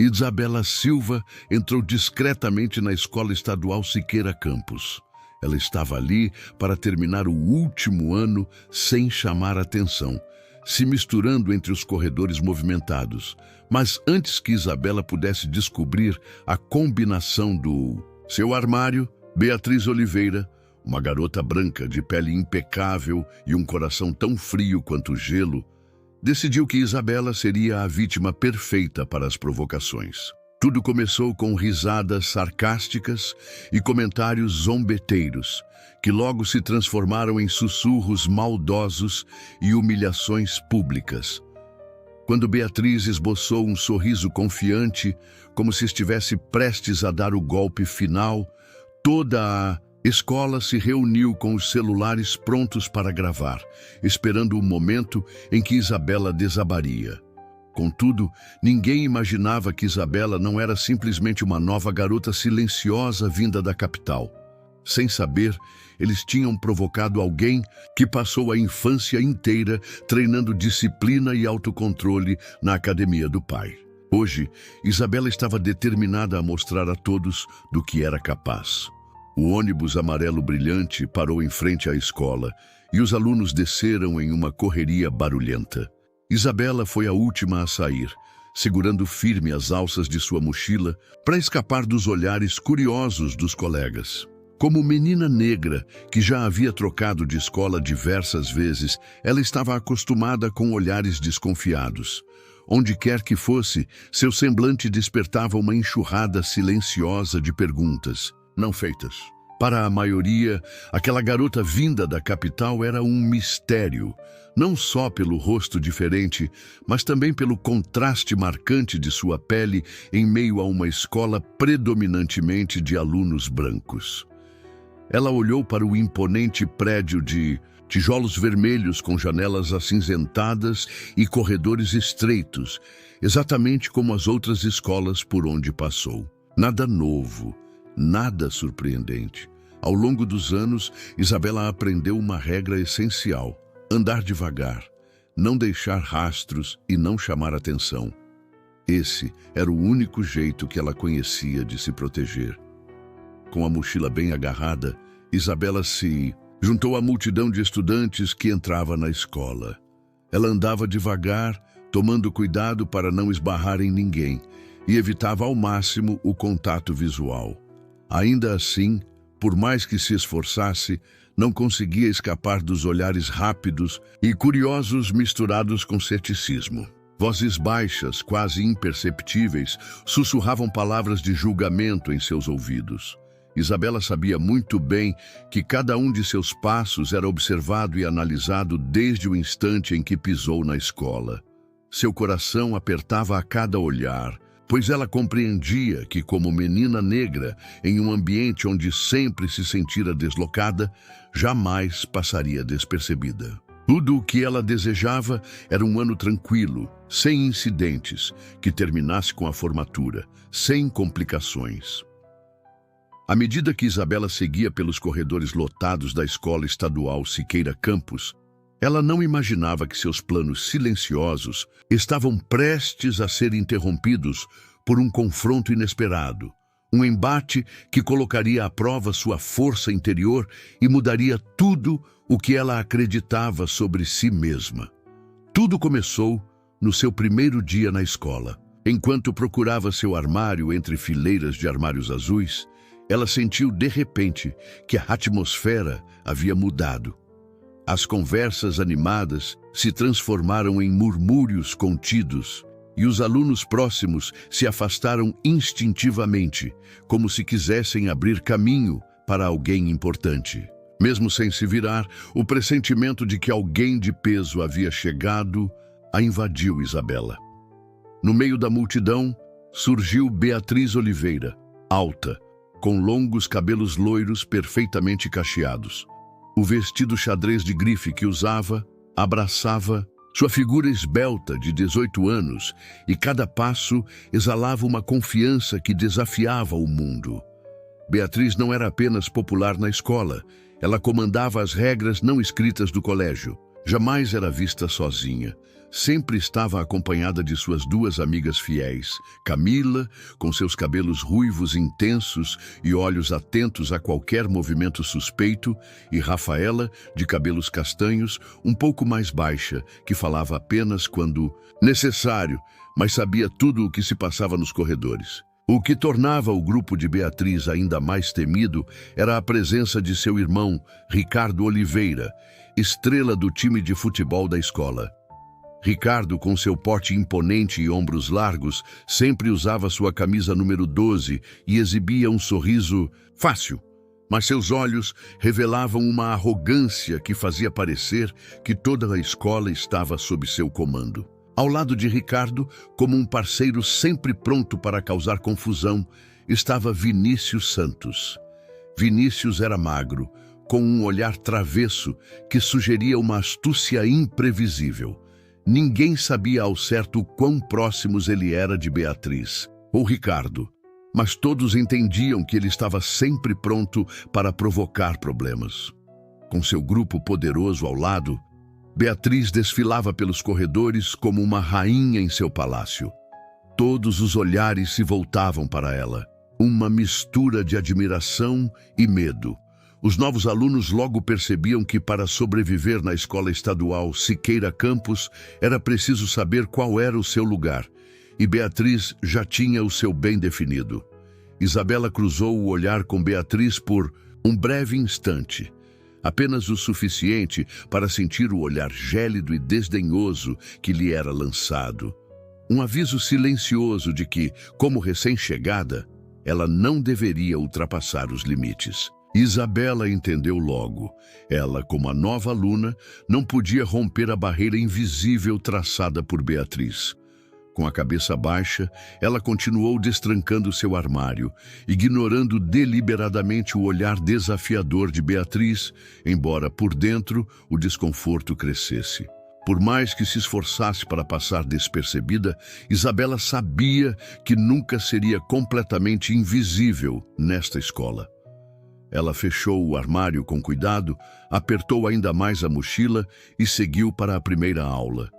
Isabela Silva entrou discretamente na Escola Estadual Siqueira Campos. Ela estava ali para terminar o último ano sem chamar atenção, se misturando entre os corredores movimentados. Mas antes que Isabela pudesse descobrir a combinação do seu armário, Beatriz Oliveira, uma garota branca de pele impecável e um coração tão frio quanto gelo, decidiu que Isabela seria a vítima perfeita para as provocações. Tudo começou com risadas sarcásticas e comentários zombeteiros, que logo se transformaram em sussurros maldosos e humilhações públicas. Quando Beatriz esboçou um sorriso confiante, como se estivesse prestes a dar o golpe final, toda a escola se reuniu com os celulares prontos para gravar, esperando o momento em que Isabela desabaria. Contudo, ninguém imaginava que Isabela não era simplesmente uma nova garota silenciosa vinda da capital. Sem saber, eles tinham provocado alguém que passou a infância inteira treinando disciplina e autocontrole na academia do pai. Hoje, Isabela estava determinada a mostrar a todos do que era capaz. O ônibus amarelo brilhante parou em frente à escola e os alunos desceram em uma correria barulhenta. Isabela foi a última a sair, segurando firme as alças de sua mochila para escapar dos olhares curiosos dos colegas. Como menina negra, que já havia trocado de escola diversas vezes, ela estava acostumada com olhares desconfiados. Onde quer que fosse, seu semblante despertava uma enxurrada silenciosa de perguntas não feitas. Para a maioria, aquela garota vinda da capital era um mistério, não só pelo rosto diferente, mas também pelo contraste marcante de sua pele em meio a uma escola predominantemente de alunos brancos. Ela olhou para o imponente prédio de tijolos vermelhos com janelas acinzentadas e corredores estreitos, exatamente como as outras escolas por onde passou. Nada novo, nada surpreendente. Ao longo dos anos, Isabela aprendeu uma regra essencial: andar devagar, não deixar rastros e não chamar atenção. Esse era o único jeito que ela conhecia de se proteger. Com a mochila bem agarrada, Isabela se juntou à multidão de estudantes que entrava na escola. Ela andava devagar, tomando cuidado para não esbarrar em ninguém, e evitava ao máximo o contato visual. Ainda assim, por mais que se esforçasse, não conseguia escapar dos olhares rápidos e curiosos misturados com ceticismo. Vozes baixas, quase imperceptíveis, sussurravam palavras de julgamento em seus ouvidos. Isabela sabia muito bem que cada um de seus passos era observado e analisado desde o instante em que pisou na escola. Seu coração apertava a cada olhar, pois ela compreendia que, como menina negra, em um ambiente onde sempre se sentira deslocada, jamais passaria despercebida. Tudo o que ela desejava era um ano tranquilo, sem incidentes, que terminasse com a formatura, sem complicações. À medida que Isabela seguia pelos corredores lotados da Escola Estadual Siqueira Campos, ela não imaginava que seus planos silenciosos estavam prestes a ser interrompidos por um confronto inesperado, um embate que colocaria à prova sua força interior e mudaria tudo o que ela acreditava sobre si mesma. Tudo começou no seu primeiro dia na escola. Enquanto procurava seu armário entre fileiras de armários azuis, ela sentiu de repente que a atmosfera havia mudado. As conversas animadas se transformaram em murmúrios contidos e os alunos próximos se afastaram instintivamente, como se quisessem abrir caminho para alguém importante. Mesmo sem se virar, o pressentimento de que alguém de peso havia chegado a invadiu Isabela. No meio da multidão, surgiu Beatriz Oliveira, alta, com longos cabelos loiros perfeitamente cacheados. O vestido xadrez de grife que usava abraçava sua figura esbelta de 18 anos e cada passo exalava uma confiança que desafiava o mundo. Beatriz não era apenas popular na escola, ela comandava as regras não escritas do colégio. Jamais era vista sozinha. Sempre estava acompanhada de suas duas amigas fiéis, Camila, com seus cabelos ruivos intensos e olhos atentos a qualquer movimento suspeito, e Rafaela, de cabelos castanhos, um pouco mais baixa, que falava apenas quando necessário, mas sabia tudo o que se passava nos corredores. O que tornava o grupo de Beatriz ainda mais temido era a presença de seu irmão, Ricardo Oliveira, estrela do time de futebol da escola. Ricardo, com seu porte imponente e ombros largos, sempre usava sua camisa número 12 e exibia um sorriso fácil, mas seus olhos revelavam uma arrogância que fazia parecer que toda a escola estava sob seu comando. Ao lado de Ricardo, como um parceiro sempre pronto para causar confusão, estava Vinícius Santos. Vinícius era magro, com um olhar travesso que sugeria uma astúcia imprevisível. Ninguém sabia ao certo quão próximos ele era de Beatriz ou Ricardo, mas todos entendiam que ele estava sempre pronto para provocar problemas. Com seu grupo poderoso ao lado, Beatriz desfilava pelos corredores como uma rainha em seu palácio. Todos os olhares se voltavam para ela, uma mistura de admiração e medo. Os novos alunos logo percebiam que para sobreviver na escola estadual Siqueira Campos era preciso saber qual era o seu lugar, e Beatriz já tinha o seu bem definido. Isabela cruzou o olhar com Beatriz por um breve instante, apenas o suficiente para sentir o olhar gélido e desdenhoso que lhe era lançado. Um aviso silencioso de que, como recém-chegada, ela não deveria ultrapassar os limites. Isabela entendeu logo. Ela, como a nova aluna, não podia romper a barreira invisível traçada por Beatriz. Com a cabeça baixa, ela continuou destrancando seu armário, ignorando deliberadamente o olhar desafiador de Beatriz, embora por dentro o desconforto crescesse. Por mais que se esforçasse para passar despercebida, Isabela sabia que nunca seria completamente invisível nesta escola. Ela fechou o armário com cuidado, apertou ainda mais a mochila e seguiu para a primeira aula.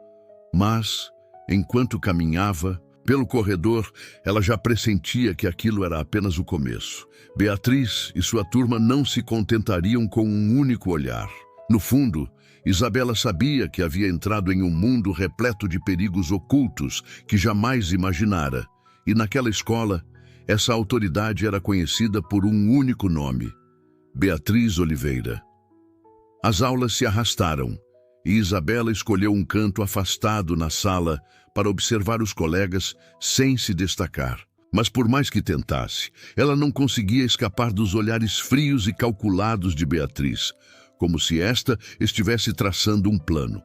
Mas, enquanto caminhava pelo corredor, ela já pressentia que aquilo era apenas o começo. Beatriz e sua turma não se contentariam com um único olhar. No fundo, Isabela sabia que havia entrado em um mundo repleto de perigos ocultos que jamais imaginara. E naquela escola, essa autoridade era conhecida por um único nome: Beatriz Oliveira. As aulas se arrastaram e Isabela escolheu um canto afastado na sala para observar os colegas sem se destacar. Mas por mais que tentasse, ela não conseguia escapar dos olhares frios e calculados de Beatriz, como se esta estivesse traçando um plano.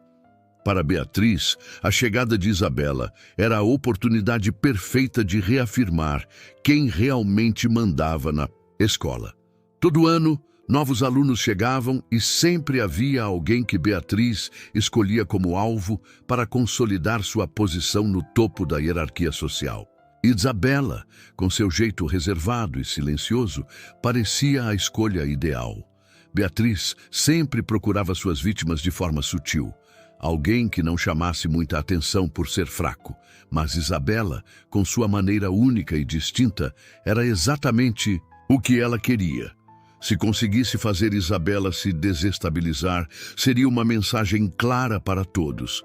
Para Beatriz, a chegada de Isabela era a oportunidade perfeita de reafirmar quem realmente mandava na escola. Todo ano, novos alunos chegavam e sempre havia alguém que Beatriz escolhia como alvo para consolidar sua posição no topo da hierarquia social. Isabela, com seu jeito reservado e silencioso, parecia a escolha ideal. Beatriz sempre procurava suas vítimas de forma sutil. Alguém que não chamasse muita atenção por ser fraco, mas Isabela, com sua maneira única e distinta, era exatamente o que ela queria. Se conseguisse fazer Isabela se desestabilizar, seria uma mensagem clara para todos.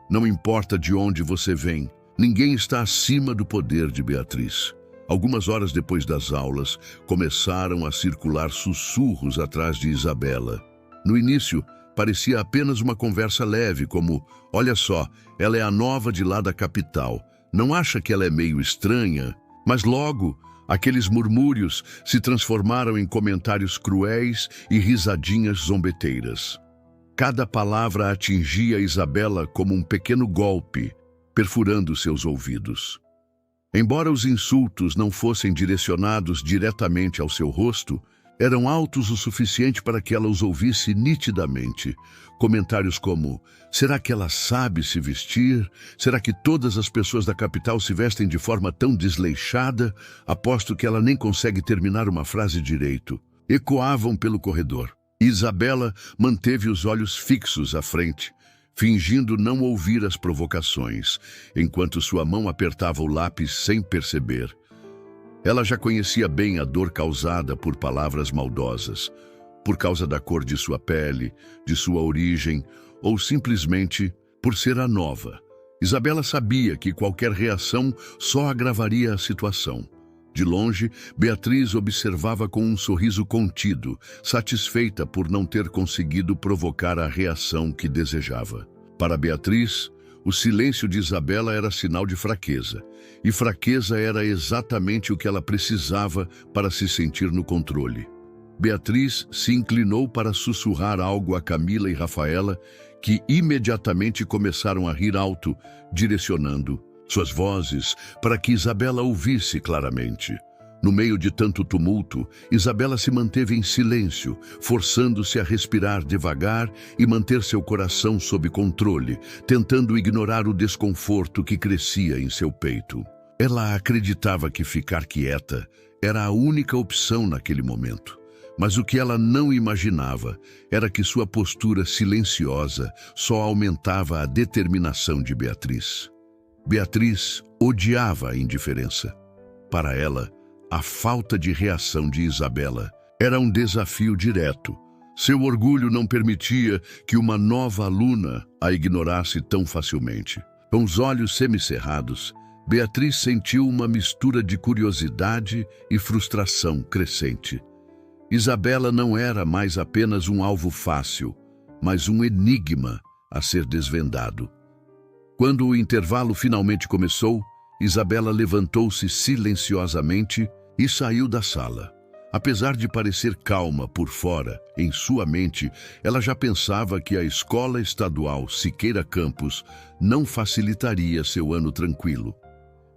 Não importa de onde você vem, ninguém está acima do poder de Beatriz. Algumas horas depois das aulas, começaram a circular sussurros atrás de Isabela. No início, parecia apenas uma conversa leve, como: olha só, ela é a nova de lá da capital. Não acha que ela é meio estranha? Mas logo, aqueles murmúrios se transformaram em comentários cruéis e risadinhas zombeteiras. Cada palavra atingia Isabela como um pequeno golpe, perfurando seus ouvidos. Embora os insultos não fossem direcionados diretamente ao seu rosto, eram altos o suficiente para que ela os ouvisse nitidamente. Comentários como: será que ela sabe se vestir? Será que todas as pessoas da capital se vestem de forma tão desleixada? Aposto que ela nem consegue terminar uma frase direito. Ecoavam pelo corredor. Isabela manteve os olhos fixos à frente, fingindo não ouvir as provocações, enquanto sua mão apertava o lápis sem perceber. Ela já conhecia bem a dor causada por palavras maldosas, por causa da cor de sua pele, de sua origem, ou simplesmente por ser a nova. Isabela sabia que qualquer reação só agravaria a situação. De longe, Beatriz observava com um sorriso contido, satisfeita por não ter conseguido provocar a reação que desejava. Para Beatriz, o silêncio de Isabela era sinal de fraqueza, e fraqueza era exatamente o que ela precisava para se sentir no controle. Beatriz se inclinou para sussurrar algo a Camila e Rafaela, que imediatamente começaram a rir alto, direcionando suas vozes para que Isabela ouvisse claramente. No meio de tanto tumulto, Isabela se manteve em silêncio, forçando-se a respirar devagar e manter seu coração sob controle, tentando ignorar o desconforto que crescia em seu peito. Ela acreditava que ficar quieta era a única opção naquele momento. Mas o que ela não imaginava era que sua postura silenciosa só aumentava a determinação de Beatriz. Beatriz odiava a indiferença. Para ela, a falta de reação de Isabela era um desafio direto. Seu orgulho não permitia que uma nova aluna a ignorasse tão facilmente. Com os olhos semicerrados, Beatriz sentiu uma mistura de curiosidade e frustração crescente. Isabela não era mais apenas um alvo fácil, mas um enigma a ser desvendado. Quando o intervalo finalmente começou, Isabela levantou-se silenciosamente e saiu da sala. Apesar de parecer calma por fora, em sua mente, ela já pensava que a Escola Estadual Siqueira Campos não facilitaria seu ano tranquilo.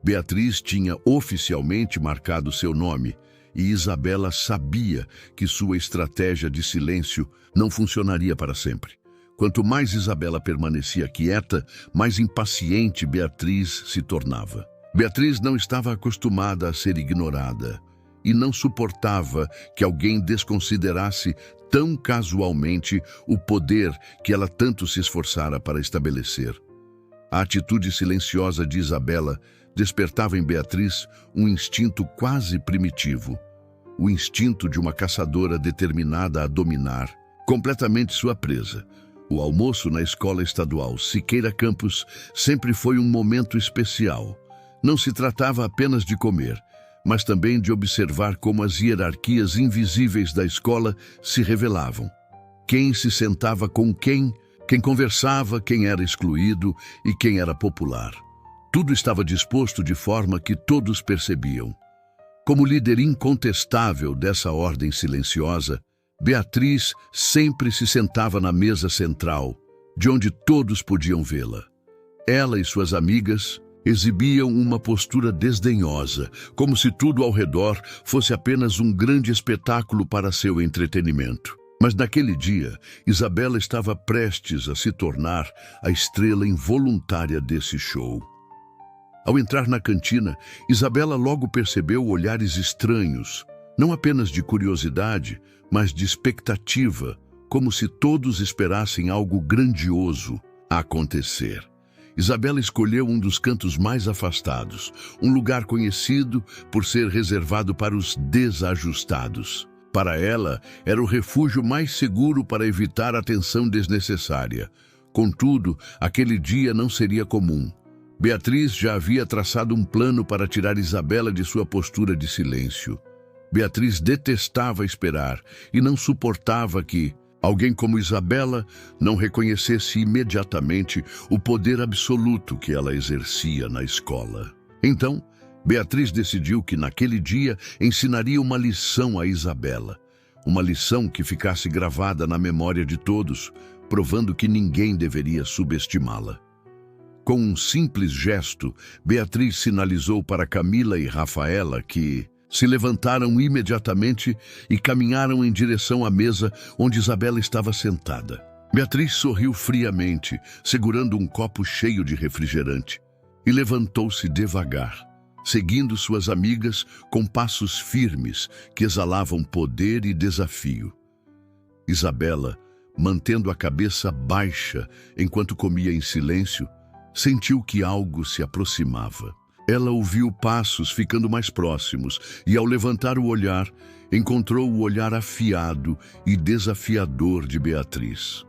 Beatriz tinha oficialmente marcado seu nome, e Isabela sabia que sua estratégia de silêncio não funcionaria para sempre. Quanto mais Isabela permanecia quieta, mais impaciente Beatriz se tornava. Beatriz não estava acostumada a ser ignorada e não suportava que alguém desconsiderasse tão casualmente o poder que ela tanto se esforçara para estabelecer. A atitude silenciosa de Isabela despertava em Beatriz um instinto quase primitivo, o instinto de uma caçadora determinada a dominar completamente sua presa. O almoço na Escola Estadual Siqueira Campos sempre foi um momento especial. Não se tratava apenas de comer, mas também de observar como as hierarquias invisíveis da escola se revelavam. Quem se sentava com quem conversava, quem era excluído e quem era popular. Tudo estava disposto de forma que todos percebiam. Como líder incontestável dessa ordem silenciosa, Beatriz sempre se sentava na mesa central, de onde todos podiam vê-la. Ela e suas amigas exibiam uma postura desdenhosa, como se tudo ao redor fosse apenas um grande espetáculo para seu entretenimento. Mas naquele dia, Isabela estava prestes a se tornar a estrela involuntária desse show. Ao entrar na cantina, Isabela logo percebeu olhares estranhos, não apenas de curiosidade, mas de expectativa, como se todos esperassem algo grandioso a acontecer. Isabela escolheu um dos cantos mais afastados, um lugar conhecido por ser reservado para os desajustados. Para ela, era o refúgio mais seguro para evitar a tensão desnecessária. Contudo, aquele dia não seria comum. Beatriz já havia traçado um plano para tirar Isabela de sua postura de silêncio. Beatriz detestava esperar e não suportava que alguém como Isabela não reconhecesse imediatamente o poder absoluto que ela exercia na escola. Então, Beatriz decidiu que naquele dia ensinaria uma lição a Isabela. Uma lição que ficasse gravada na memória de todos, provando que ninguém deveria subestimá-la. Com um simples gesto, Beatriz sinalizou para Camila e Rafaela que se levantaram imediatamente e caminharam em direção à mesa onde Isabela estava sentada. Beatriz sorriu friamente, segurando um copo cheio de refrigerante, e levantou-se devagar, seguindo suas amigas com passos firmes que exalavam poder e desafio. Isabela mantendo a cabeça baixa enquanto comia em silêncio, sentiu que algo se aproximava. Ela ouviu passos ficando mais próximos e, ao levantar o olhar, encontrou o olhar afiado e desafiador de Beatriz.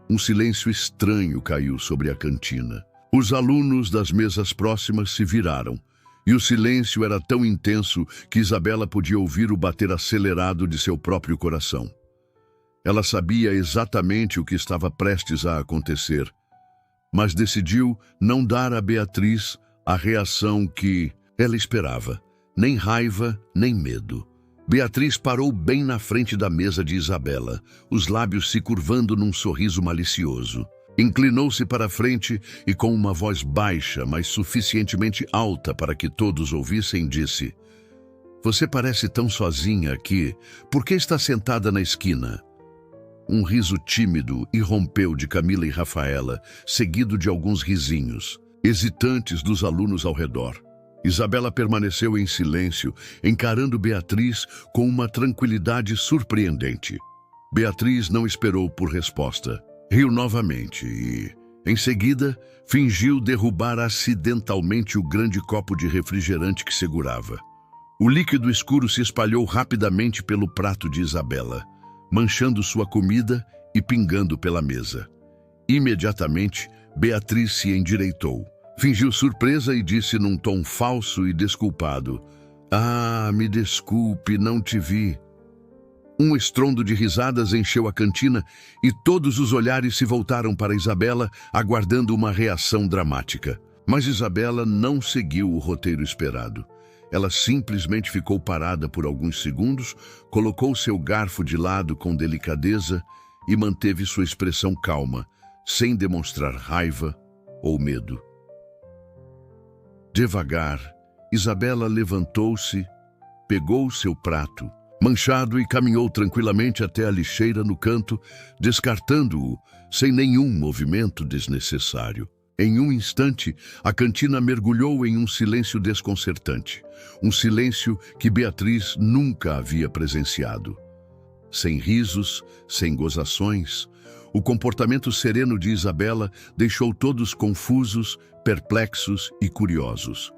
Um silêncio estranho caiu sobre a cantina. Os alunos das mesas próximas se viraram, e o silêncio era tão intenso que Isabela podia ouvir o bater acelerado de seu próprio coração. Ela sabia exatamente o que estava prestes a acontecer, mas decidiu não dar a Beatriz a reação que ela esperava, nem raiva, nem medo. Beatriz parou bem na frente da mesa de Isabela, os lábios se curvando num sorriso malicioso. Inclinou-se para a frente e, com uma voz baixa, mas suficientemente alta para que todos ouvissem, disse: "Você parece tão sozinha aqui. Por que está sentada na esquina?" Um riso tímido irrompeu de Camila e Rafaela, seguido de alguns risinhos hesitantes dos alunos ao redor. Isabela permaneceu em silêncio, encarando Beatriz com uma tranquilidade surpreendente. Beatriz não esperou por resposta. Riu novamente e, em seguida, fingiu derrubar acidentalmente o grande copo de refrigerante que segurava. O líquido escuro se espalhou rapidamente pelo prato de Isabela, manchando sua comida e pingando pela mesa. Imediatamente, Beatriz se endireitou. Fingiu surpresa e disse num tom falso e desculpado: "Ah, me desculpe, não te vi." Um estrondo de risadas encheu a cantina e todos os olhares se voltaram para Isabela, aguardando uma reação dramática. Mas Isabela não seguiu o roteiro esperado. Ela simplesmente ficou parada por alguns segundos, colocou seu garfo de lado com delicadeza e manteve sua expressão calma, sem demonstrar raiva ou medo. Devagar, Isabela levantou-se, pegou seu prato manchado e caminhou tranquilamente até a lixeira no canto, descartando-o sem nenhum movimento desnecessário. Em um instante, a cantina mergulhou em um silêncio desconcertante, um silêncio que Beatriz nunca havia presenciado. Sem risos, sem gozações, o comportamento sereno de Isabela deixou todos confusos, perplexos e curiosos.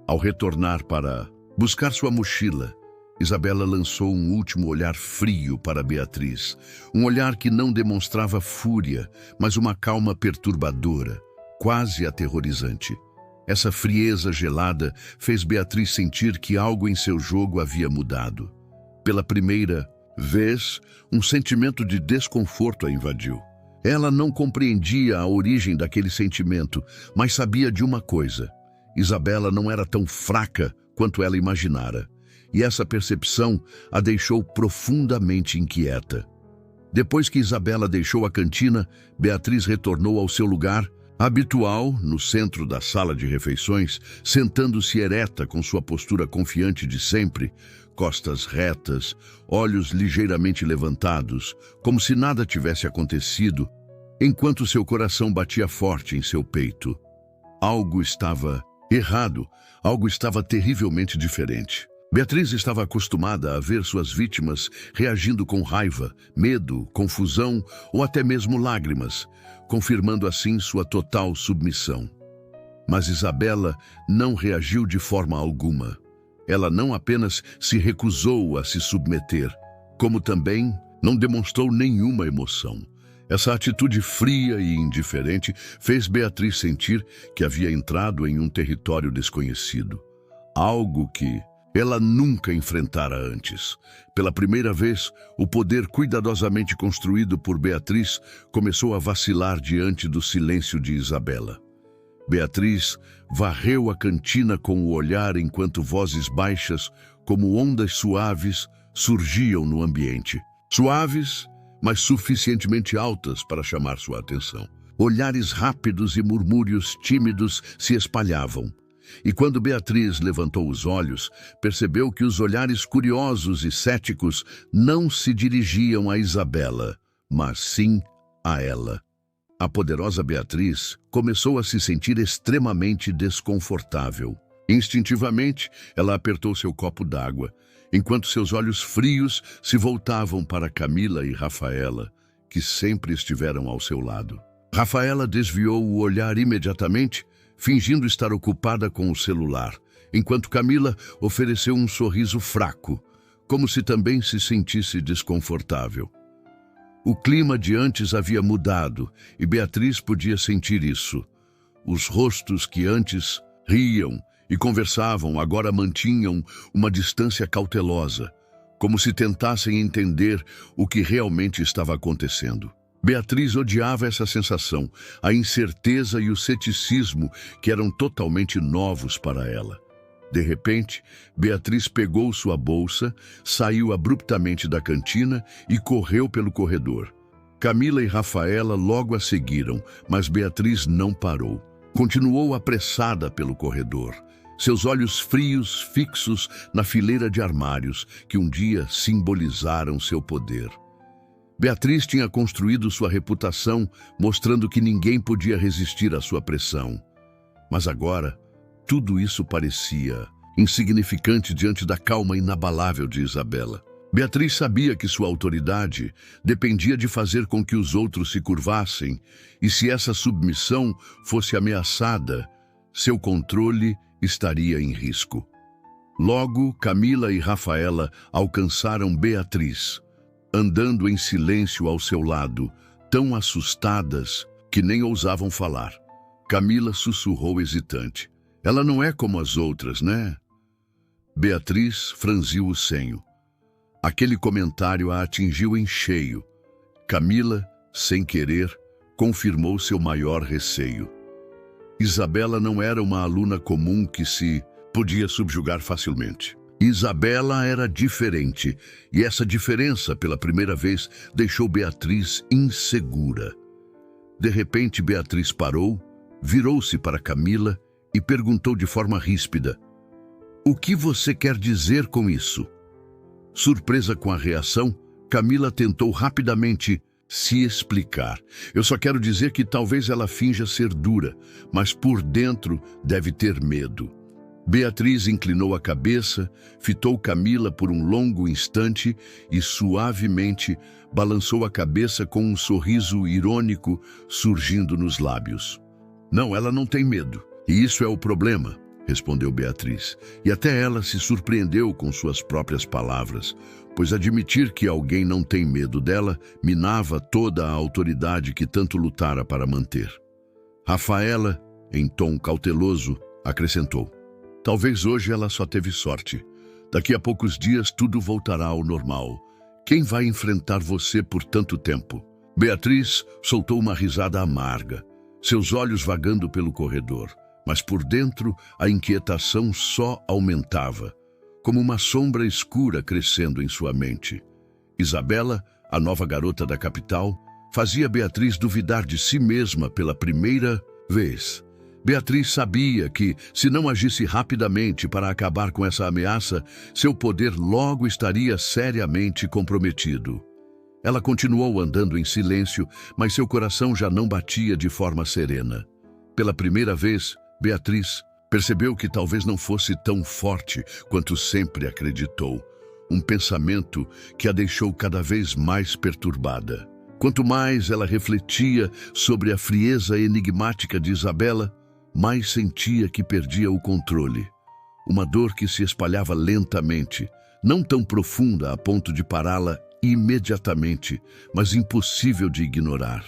Ao retornar para buscar sua mochila, Isabela lançou um último olhar frio para Beatriz, um olhar que não demonstrava fúria, mas uma calma perturbadora, quase aterrorizante. Essa frieza gelada fez Beatriz sentir que algo em seu jogo havia mudado. Pela primeira vez, um sentimento de desconforto a invadiu. Ela não compreendia a origem daquele sentimento, mas sabia de uma coisa: Isabela não era tão fraca quanto ela imaginara, e essa percepção a deixou profundamente inquieta. Depois que Isabela deixou a cantina, Beatriz retornou ao seu lugar habitual, no centro da sala de refeições, sentando-se ereta com sua postura confiante de sempre, costas retas, olhos ligeiramente levantados, como se nada tivesse acontecido, enquanto seu coração batia forte em seu peito. Algo estava errado, algo estava terrivelmente diferente. Beatriz estava acostumada a ver suas vítimas reagindo com raiva, medo, confusão ou até mesmo lágrimas, confirmando assim sua total submissão. Mas Isabela não reagiu de forma alguma. Ela não apenas se recusou a se submeter, como também não demonstrou nenhuma emoção. Essa atitude fria e indiferente fez Beatriz sentir que havia entrado em um território desconhecido, algo que ela nunca enfrentara antes. Pela primeira vez, o poder cuidadosamente construído por Beatriz começou a vacilar diante do silêncio de Isabela. Beatriz varreu a cantina com o olhar enquanto vozes baixas, como ondas suaves, surgiam no ambiente. Suaves, mas suficientemente altas para chamar sua atenção. Olhares rápidos e murmúrios tímidos se espalhavam. E quando Beatriz levantou os olhos, percebeu que os olhares curiosos e céticos não se dirigiam a Isabela, mas sim a ela. A poderosa Beatriz começou a se sentir extremamente desconfortável. Instintivamente, ela apertou seu copo d'água, enquanto seus olhos frios se voltavam para Camila e Rafaela, que sempre estiveram ao seu lado. Rafaela desviou o olhar imediatamente, fingindo estar ocupada com o celular, enquanto Camila ofereceu um sorriso fraco, como se também se sentisse desconfortável. O clima de antes havia mudado e Beatriz podia sentir isso. Os rostos que antes riam e conversavam agora mantinham uma distância cautelosa, como se tentassem entender o que realmente estava acontecendo. Beatriz odiava essa sensação, a incerteza e o ceticismo que eram totalmente novos para ela. De repente, Beatriz pegou sua bolsa, saiu abruptamente da cantina e correu pelo corredor. Camila e Rafaela logo a seguiram, mas Beatriz não parou. Continuou apressada pelo corredor, seus olhos frios fixos na fileira de armários que um dia simbolizaram seu poder. Beatriz tinha construído sua reputação, mostrando que ninguém podia resistir à sua pressão. Mas agora, tudo isso parecia insignificante diante da calma inabalável de Isabela. Beatriz sabia que sua autoridade dependia de fazer com que os outros se curvassem, e se essa submissão fosse ameaçada, seu controle estaria em risco. Logo, Camila e Rafaela alcançaram Beatriz, andando em silêncio ao seu lado, tão assustadas que nem ousavam falar. Camila sussurrou hesitante. Ela não é como as outras, né? Beatriz franziu o senho. Aquele comentário a atingiu em cheio. Camila, sem querer, confirmou seu maior receio. Isabela não era uma aluna comum que se podia subjugar facilmente. Isabela era diferente, e essa diferença, pela primeira vez, deixou Beatriz insegura. De repente, Beatriz parou, virou-se para Camila e perguntou de forma ríspida: "O que você quer dizer com isso?" Surpresa com a reação, Camila tentou rapidamente se explicar. "Eu só quero dizer que talvez ela finja ser dura, mas por dentro deve ter medo." Beatriz inclinou a cabeça, fitou Camila por um longo instante e suavemente balançou a cabeça com um sorriso irônico surgindo nos lábios. "Não, ela não tem medo, e isso é o problema", respondeu Beatriz, e até ela se surpreendeu com suas próprias palavras, pois admitir que alguém não tem medo dela minava toda a autoridade que tanto lutara para manter. Rafaela, em tom cauteloso, acrescentou: "Talvez hoje ela só teve sorte. Daqui a poucos dias tudo voltará ao normal. Quem vai enfrentar você por tanto tempo?" Beatriz soltou uma risada amarga, seus olhos vagando pelo corredor, mas por dentro a inquietação só aumentava, como uma sombra escura crescendo em sua mente. Isabela, a nova garota da capital, fazia Beatriz duvidar de si mesma pela primeira vez. Beatriz sabia que, se não agisse rapidamente para acabar com essa ameaça, seu poder logo estaria seriamente comprometido. Ela continuou andando em silêncio, mas seu coração já não batia de forma serena. Pela primeira vez, Beatriz percebeu que talvez não fosse tão forte quanto sempre acreditou, um pensamento que a deixou cada vez mais perturbada. Quanto mais ela refletia sobre a frieza enigmática de Isabela, mais sentia que perdia o controle. Uma dor que se espalhava lentamente, não tão profunda a ponto de pará-la imediatamente, mas impossível de ignorar.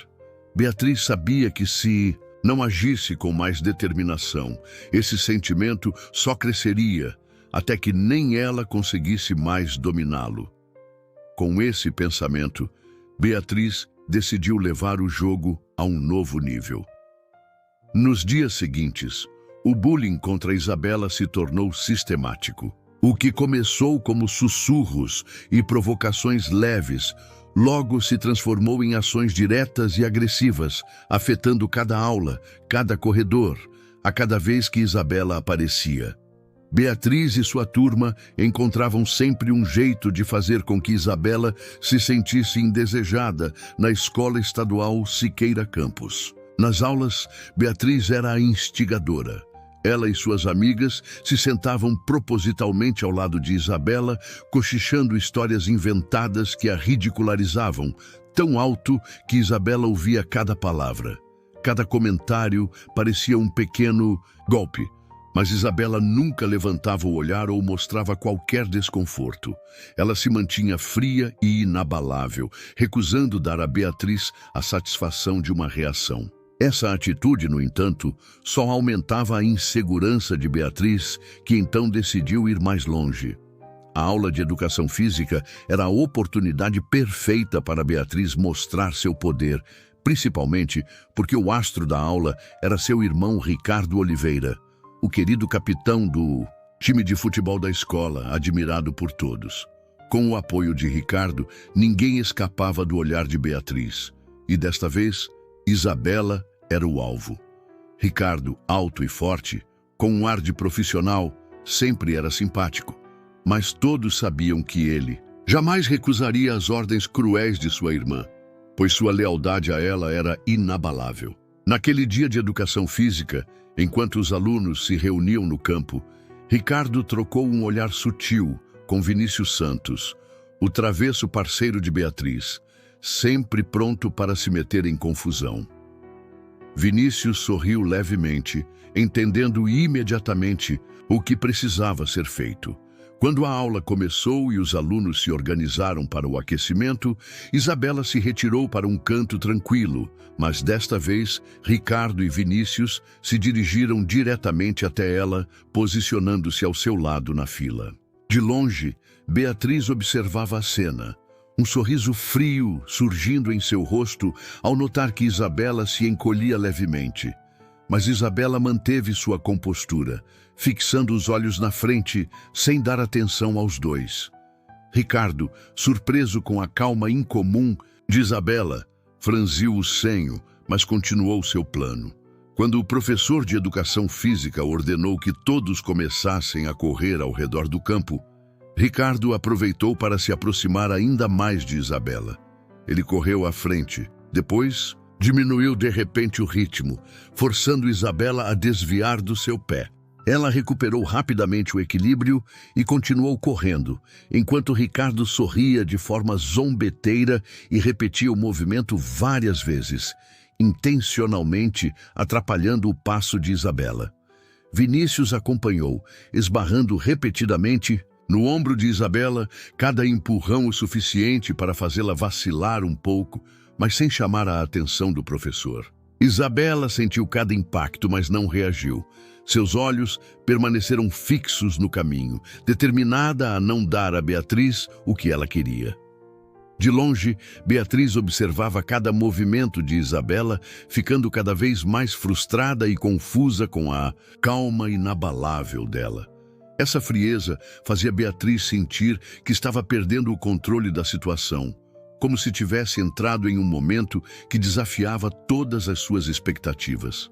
Beatriz sabia que se não agisse com mais determinação, esse sentimento só cresceria, até que nem ela conseguisse mais dominá-lo. Com esse pensamento, Beatriz decidiu levar o jogo a um novo nível. Nos dias seguintes, o bullying contra Isabela se tornou sistemático. O que começou como sussurros e provocações leves, logo se transformou em ações diretas e agressivas, afetando cada aula, cada corredor, a cada vez que Isabela aparecia. Beatriz e sua turma encontravam sempre um jeito de fazer com que Isabela se sentisse indesejada na escola estadual Siqueira Campos. Nas aulas, Beatriz era a instigadora. Ela e suas amigas se sentavam propositalmente ao lado de Isabela, cochichando histórias inventadas que a ridicularizavam, tão alto que Isabela ouvia cada palavra. Cada comentário parecia um pequeno golpe, mas Isabela nunca levantava o olhar ou mostrava qualquer desconforto. Ela se mantinha fria e inabalável, recusando dar a Beatriz a satisfação de uma reação. Essa atitude, no entanto, só aumentava a insegurança de Beatriz, que então decidiu ir mais longe. A aula de educação física era a oportunidade perfeita para Beatriz mostrar seu poder, principalmente porque o astro da aula era seu irmão Ricardo Oliveira, o querido capitão do time de futebol da escola, admirado por todos. Com o apoio de Ricardo, ninguém escapava do olhar de Beatriz. E desta vez, Isabela era o alvo. Ricardo, alto e forte, com um ar de profissional, sempre era simpático. Mas todos sabiam que ele jamais recusaria as ordens cruéis de sua irmã, pois sua lealdade a ela era inabalável. Naquele dia de educação física, enquanto os alunos se reuniam no campo, Ricardo trocou um olhar sutil com Vinícius Santos, o travesso parceiro de Beatriz, sempre pronto para se meter em confusão. Vinícius sorriu levemente, entendendo imediatamente o que precisava ser feito. Quando a aula começou e os alunos se organizaram para o aquecimento, Isabela se retirou para um canto tranquilo, mas desta vez, Ricardo e Vinícius se dirigiram diretamente até ela, posicionando-se ao seu lado na fila. De longe, Beatriz observava a cena, um sorriso frio surgindo em seu rosto ao notar que Isabela se encolhia levemente. Mas Isabela manteve sua compostura, fixando os olhos na frente, sem dar atenção aos dois. Ricardo, surpreso com a calma incomum de Isabela, franziu o senho, mas continuou seu plano. Quando o professor de educação física ordenou que todos começassem a correr ao redor do campo, Ricardo aproveitou para se aproximar ainda mais de Isabela. Ele correu à frente. Depois, diminuiu de repente o ritmo, forçando Isabela a desviar do seu pé. Ela recuperou rapidamente o equilíbrio e continuou correndo, enquanto Ricardo sorria de forma zombeteira e repetia o movimento várias vezes, intencionalmente atrapalhando o passo de Isabela. Vinícius acompanhou, esbarrando repetidamente no ombro de Isabela, cada empurrão o suficiente para fazê-la vacilar um pouco, mas sem chamar a atenção do professor. Isabela sentiu cada impacto, mas não reagiu. Seus olhos permaneceram fixos no caminho, determinada a não dar a Beatriz o que ela queria. De longe, Beatriz observava cada movimento de Isabela, ficando cada vez mais frustrada e confusa com a calma inabalável dela. Essa frieza fazia Beatriz sentir que estava perdendo o controle da situação, como se tivesse entrado em um momento que desafiava todas as suas expectativas.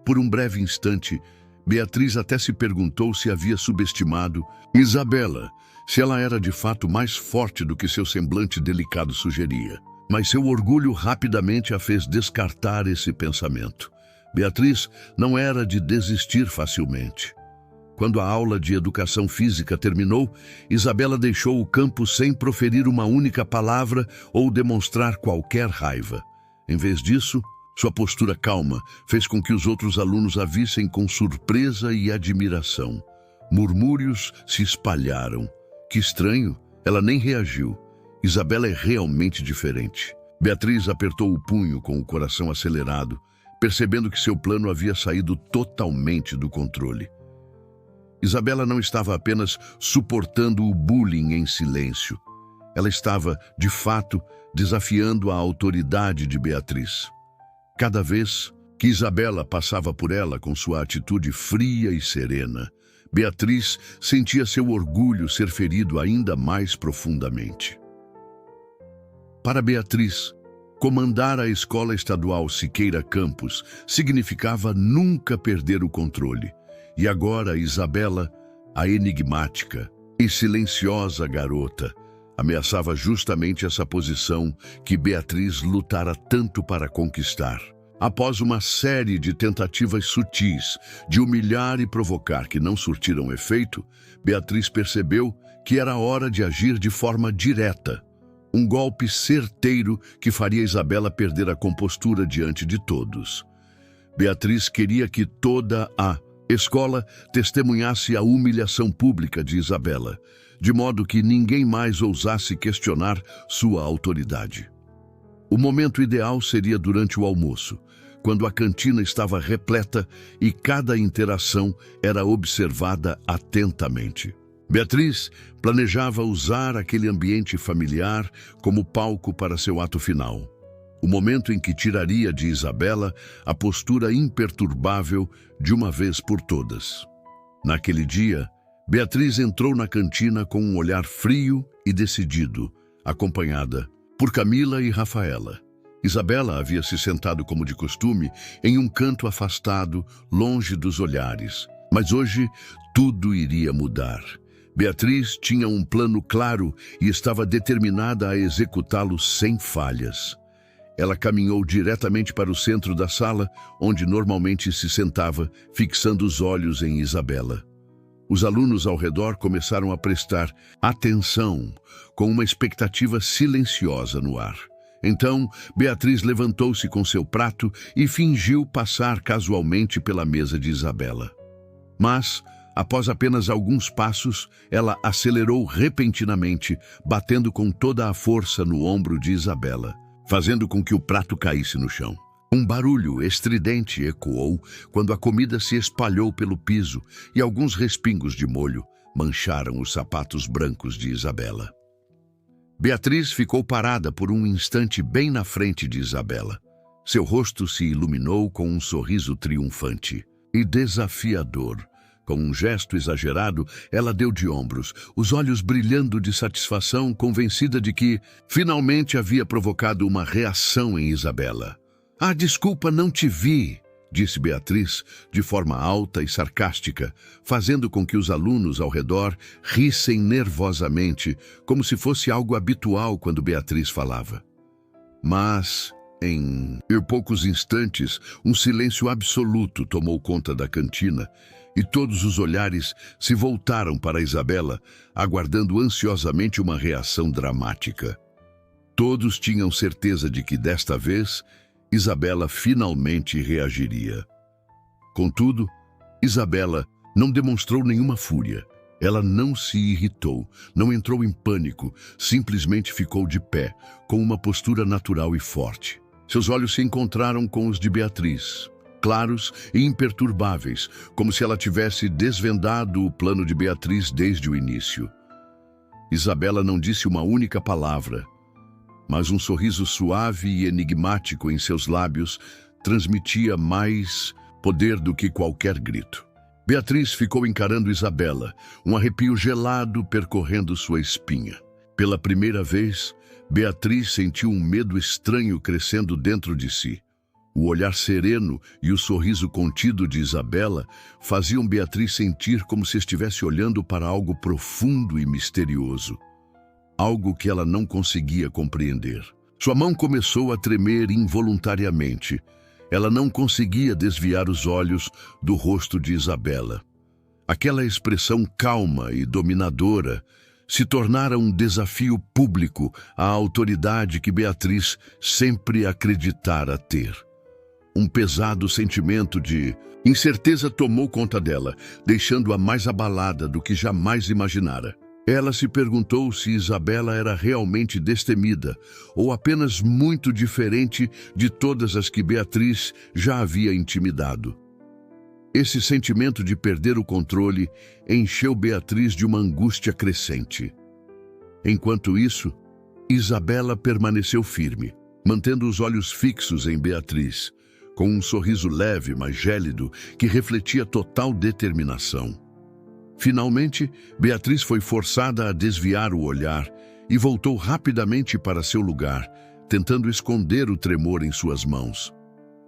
Por um breve instante, Beatriz até se perguntou se havia subestimado Isabela, se ela era de fato mais forte do que seu semblante delicado sugeria. Mas seu orgulho rapidamente a fez descartar esse pensamento. Beatriz não era de desistir facilmente. Quando a aula de educação física terminou, Isabela deixou o campo sem proferir uma única palavra ou demonstrar qualquer raiva. Em vez disso, sua postura calma fez com que os outros alunos a vissem com surpresa e admiração. Murmúrios se espalharam. Que estranho, ela nem reagiu. Isabela é realmente diferente. Beatriz apertou o punho com o coração acelerado, percebendo que seu plano havia saído totalmente do controle. Isabela não estava apenas suportando o bullying em silêncio. Ela estava, de fato, desafiando a autoridade de Beatriz. Cada vez que Isabela passava por ela com sua atitude fria e serena, Beatriz sentia seu orgulho ser ferido ainda mais profundamente. Para Beatriz, comandar a Escola Estadual Siqueira Campos significava nunca perder o controle. E agora Isabela, a enigmática e silenciosa garota, ameaçava justamente essa posição que Beatriz lutara tanto para conquistar. Após uma série de tentativas sutis de humilhar e provocar que não surtiram efeito, Beatriz percebeu que era hora de agir de forma direta. Um golpe certeiro que faria Isabela perder a compostura diante de todos. Beatriz queria que toda a escola testemunhasse a humilhação pública de Isabela, de modo que ninguém mais ousasse questionar sua autoridade. O momento ideal seria durante o almoço, quando a cantina estava repleta e cada interação era observada atentamente. Beatriz planejava usar aquele ambiente familiar como palco para seu ato final. O momento em que tiraria de Isabela a postura imperturbável de uma vez por todas. Naquele dia, Beatriz entrou na cantina com um olhar frio e decidido, acompanhada por Camila e Rafaela. Isabela havia se sentado como de costume em um canto afastado, longe dos olhares. Mas hoje tudo iria mudar. Beatriz tinha um plano claro e estava determinada a executá-lo sem falhas. Ela caminhou diretamente para o centro da sala, onde normalmente se sentava, fixando os olhos em Isabela. Os alunos ao redor começaram a prestar atenção, com uma expectativa silenciosa no ar. Então, Beatriz levantou-se com seu prato e fingiu passar casualmente pela mesa de Isabela. Mas, após apenas alguns passos, ela acelerou repentinamente, batendo com toda a força no ombro de Isabela, fazendo com que o prato caísse no chão. Um barulho estridente ecoou quando a comida se espalhou pelo piso e alguns respingos de molho mancharam os sapatos brancos de Isabela. Beatriz ficou parada por um instante bem na frente de Isabela. Seu rosto se iluminou com um sorriso triunfante e desafiador. Com um gesto exagerado, ela deu de ombros, os olhos brilhando de satisfação, convencida de que, finalmente, havia provocado uma reação em Isabela. "Ah, desculpa, não te vi", disse Beatriz, de forma alta e sarcástica, fazendo com que os alunos ao redor rissem nervosamente, como se fosse algo habitual quando Beatriz falava. Mas, em poucos instantes, um silêncio absoluto tomou conta da cantina e todos os olhares se voltaram para Isabela, aguardando ansiosamente uma reação dramática. Todos tinham certeza de que, desta vez, Isabela finalmente reagiria. Contudo, Isabela não demonstrou nenhuma fúria. Ela não se irritou, não entrou em pânico, simplesmente ficou de pé, com uma postura natural e forte. Seus olhos se encontraram com os de Beatriz, claros e imperturbáveis, como se ela tivesse desvendado o plano de Beatriz desde o início. Isabela não disse uma única palavra, mas um sorriso suave e enigmático em seus lábios transmitia mais poder do que qualquer grito. Beatriz ficou encarando Isabela, um arrepio gelado percorrendo sua espinha. Pela primeira vez, Beatriz sentiu um medo estranho crescendo dentro de si. O olhar sereno e o sorriso contido de Isabela faziam Beatriz sentir como se estivesse olhando para algo profundo e misterioso. Algo que ela não conseguia compreender. Sua mão começou a tremer involuntariamente. Ela não conseguia desviar os olhos do rosto de Isabela. Aquela expressão calma e dominadora se tornara um desafio público à autoridade que Beatriz sempre acreditara ter. Um pesado sentimento de incerteza tomou conta dela, deixando-a mais abalada do que jamais imaginara. Ela se perguntou se Isabela era realmente destemida ou apenas muito diferente de todas as que Beatriz já havia intimidado. Esse sentimento de perder o controle encheu Beatriz de uma angústia crescente. Enquanto isso, Isabela permaneceu firme, mantendo os olhos fixos em Beatriz, com um sorriso leve, mas gélido, que refletia total determinação. Finalmente, Beatriz foi forçada a desviar o olhar e voltou rapidamente para seu lugar, tentando esconder o tremor em suas mãos.